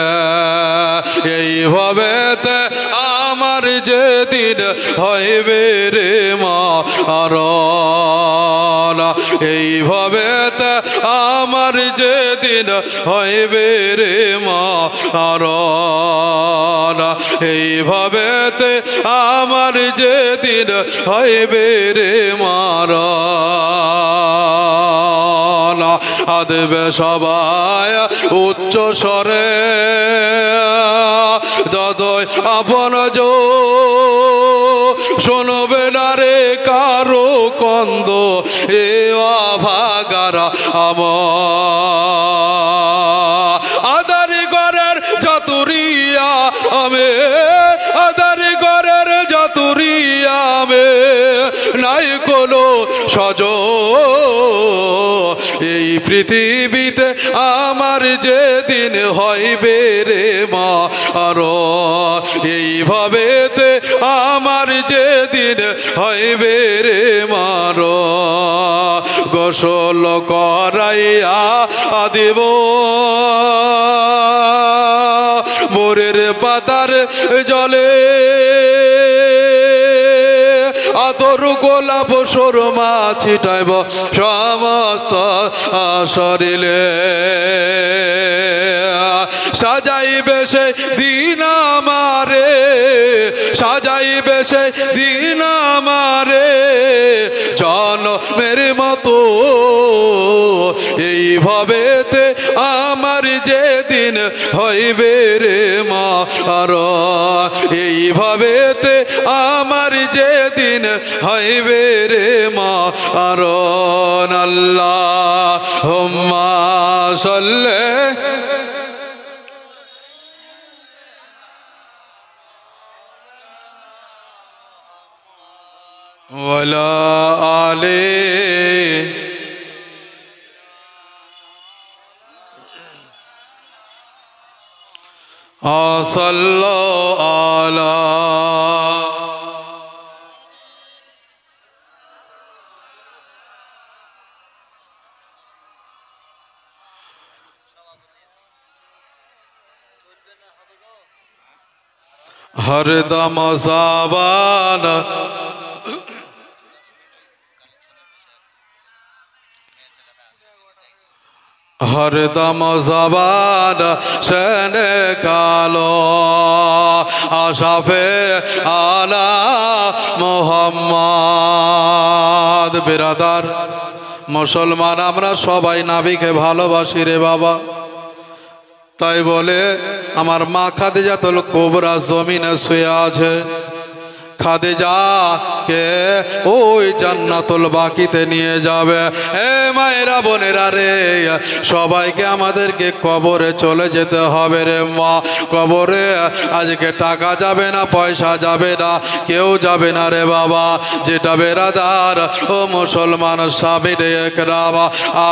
এইভাবে আমার যেদিন হইবে রে মরণ, এইভাবে আমার যেদিন হইবে রে মরণ, এইভাবে আমার যেদিন হইবে রে মরণ। আদবে সবাই উচ্চ স্বরে দদয় আপন জো, শুনবে না রে কারো কন্দ এ ভাগারা আমার আদারি ঘরের জাতুরিয়া আমি, আদারি ঘরের জাতুরিয়া আমি নাই কোনো সজ এই পৃথিবীতে আমার যেদিন হইবে রে মা, আর এইভাবে আমার যেদিন হইবে রে মার গোসল করাইয়া দিব মোরের পাতার জলে, আদর গোলাপ সুরমা ছিটাইব সমস্ত শরীরে, সাজাইবে সে দিন আমারে, সাজাইবে সে দিন আমারে জনমের মতো, এইভাবেতে আমার যেদিন হইবে রে মা, আর এইভাবেতে সেদিন হইবে রে মরণ আল্লাহুম্মা সাল্লি ওয়ালা আলি সাল্লাল্লাহু আলা हरदम ज़बान हरदम ज़बान शने कालो आशाफे आला मोहम्मद बिरादार मुसलमान আমরা সবাই নবীকে ভালোবাসি রে বাবা তাই বলে আমার মা খাদিজাতুল কুবরা জমিনে শুয়ে আছে খাদিজা কে ওই জান্নাতুল বাকিতে নিয়ে যাবে এ মায়েরা বোনেরা রে সবাইকে আমাদেরকে কবরে চলে যেতে হবে রে মা কবরে আজকে টাকা যাবে না পয়সা যাবে না কেউ যাবে না রে বাবা যেটা বেরাদার ও মুসলমান সাবিরে একরাম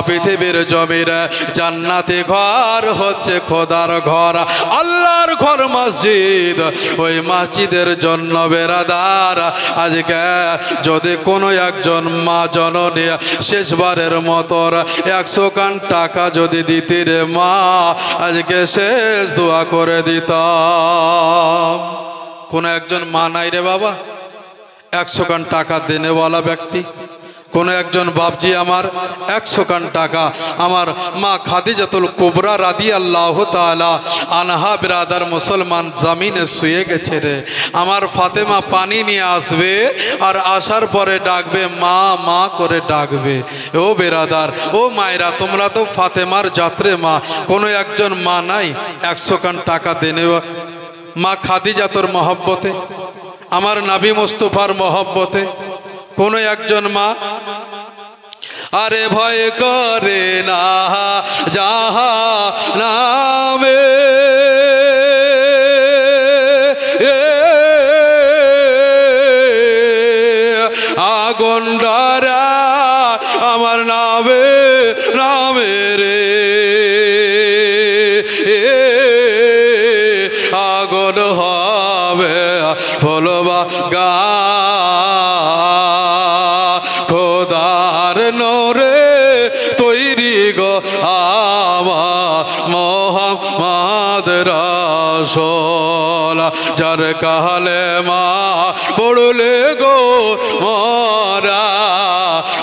পৃথিবীর জমিনে জান্নাতি ঘর হচ্ছে খোদার ঘর আল্লাহর ঘর মসজিদ ওই মসজিদের জন্য বেরাদার আজকে যদি কোনো একজন মা জননী শেষবারের মতো 100 খান টাকা যদি দিতে রে মা আজকে শেষ দোয়া করে দিতাম কোন একজন মা নাই রে বাবা 100 খান টাকা দেনেওয়ালা ব্যক্তি কোন একজন বাপজি আমার 100 খান টাকা আমার মা খাদিজাতুল কুবরা রাদিয়াল্লাহু তাআলা আনহা বিরাদার মুসলমান জমিনে শুয়ে গেছে রে আমার ফাতেমা পানি নিয়ে আসবে আর আসার পরে ডাকবে মা মা করে ডাকবে ও বিরাদার ও মায়েরা তোমরা তো ফাতেমার যাত্রে মা কোন একজন মা নাই 100 খান টাকা দেনে মা খাদিজাতুর মহব্বতে আমার নবী মুস্তাফার মহব্বতে কোন একজন মা আরে ভয় করে না যাহা নামে আগুন ডরা আমার নামে নামে রে আগুন হবে ফলবা গা খোদার নরে তৈরি গো আমার মোহাম্মদ রাসূল যার কালে মা পড়লে গো মরা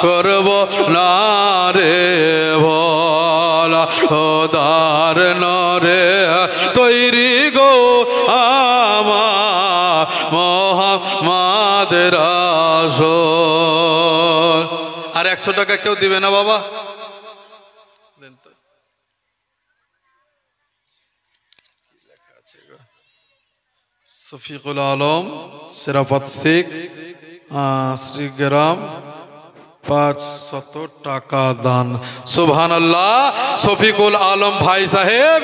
করব না রে ভোলা খোদার নরে তৈরি গো আমার মোহাম্মদ রাসূল আর 100 টাকা কেউ দিবে না বাবা শফিকুল আলম সেরাফত শেখ শ্রীগ্রাম 500 টাকা দান সুবহানাল্লাহ শফিকুল আলম ভাই সাহেব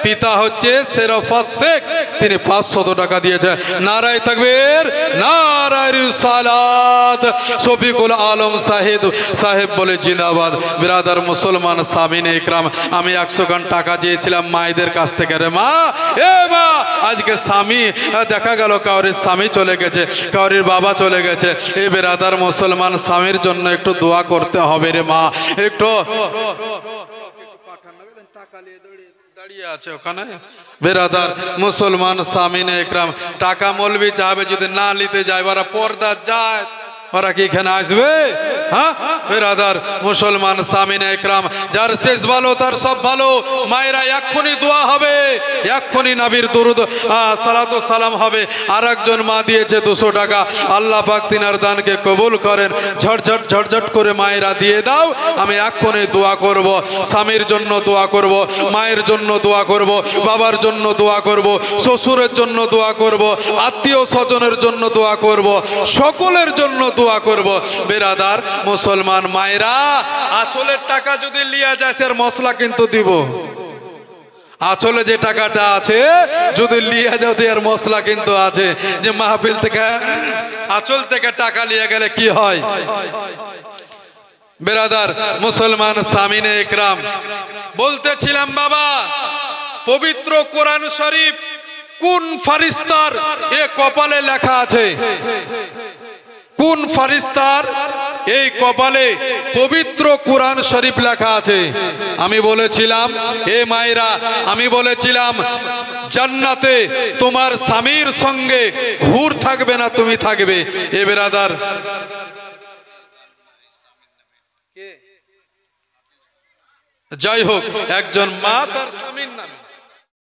পিতা হচ্ছে সেরাফত শেখ তিনি 500 টাকা দিয়েছে নারায়ে তাকবীর নারায়ে রিসালাত শফিকুল আলম সাহেব বলে জিন্দাবাদ বিরাদার মুসলমান সামিনে ইকরাম আমি 100 খান টাকা চেয়েছিলাম মায়েদের কাছ থেকে রে মা এ মা আজকে স্বামী দেখা গেল কাউরির স্বামী চলে গেছে কাউরির বাবা চলে গেছে এই বিরাদার মুসলমান স্বামীর জন্য একটু দোয়া করতে হবে রে মা একটু টাকা নিয়ে দাঁড়িয়ে আছে ওখানে বিরাদার মুসলমান সামিনে ইকরাম টাকা মৌলবি চাবে যদি না নিতে যায় ওরা পর্দা যায় ওরা কি এখানে আসবে? হ্যাঁ বেরাদার মুসলমান সামিনে একরাম, যার শেষ ভালো তার সব ভালো। মায়েরা এক্ষুনি দোয়া হবে, এক্ষুনি নবীর দুরূদ সালাতু সালাম হবে। আর একজন মা দিয়েছে 200 টাকা, আল্লাহ পাক তিনার দানকে কবুল করেন। ঝটঝট ঝটঝট করে মায়েরা দিয়ে দাও, আমি এক্ষুনি দোয়া করব। স্বামীর জন্য দোয়া করব, মায়ের জন্য দোয়া করব, বাবার জন্য দোয়া করব, শ্বশুরের জন্য দোয়া করব, আত্মীয় স্বজনের জন্য দোয়া করব, সকলের জন্য দোয়া করব। বেরাদার মুসলমান মায়েরা, আঁচলের টাকা যদি লিয়া যায় সে মশলা কিন্তু দিব। আঁচলে যে টাকাটা আছে যদি লিয়া যাও এর মশলা কিন্তু আছে। যে মাহফিল থেকে আঁচল থেকে টাকা লিয়ে গেলে কি হয়? বেরাদার মুসলমান সামিনে একরাম, বলতেছিলাম বাবা, পবিত্র কোরআন শরীফ কোন ফারিস্তার এ কপালে লেখা আছে? কোন ফারিস্তার এই কপালে পবিত্র কোরআন শরীফ লেখা আছে? আমি বলেছিলাম এ মায়েরা, আমি বলেছিলাম জান্নাতে তোমার স্বামীর সঙ্গে হুর থাকবে না, তুমি থাকবে। এ বেরাদার যাই হোক, একজন মা তার স্বামীর নামে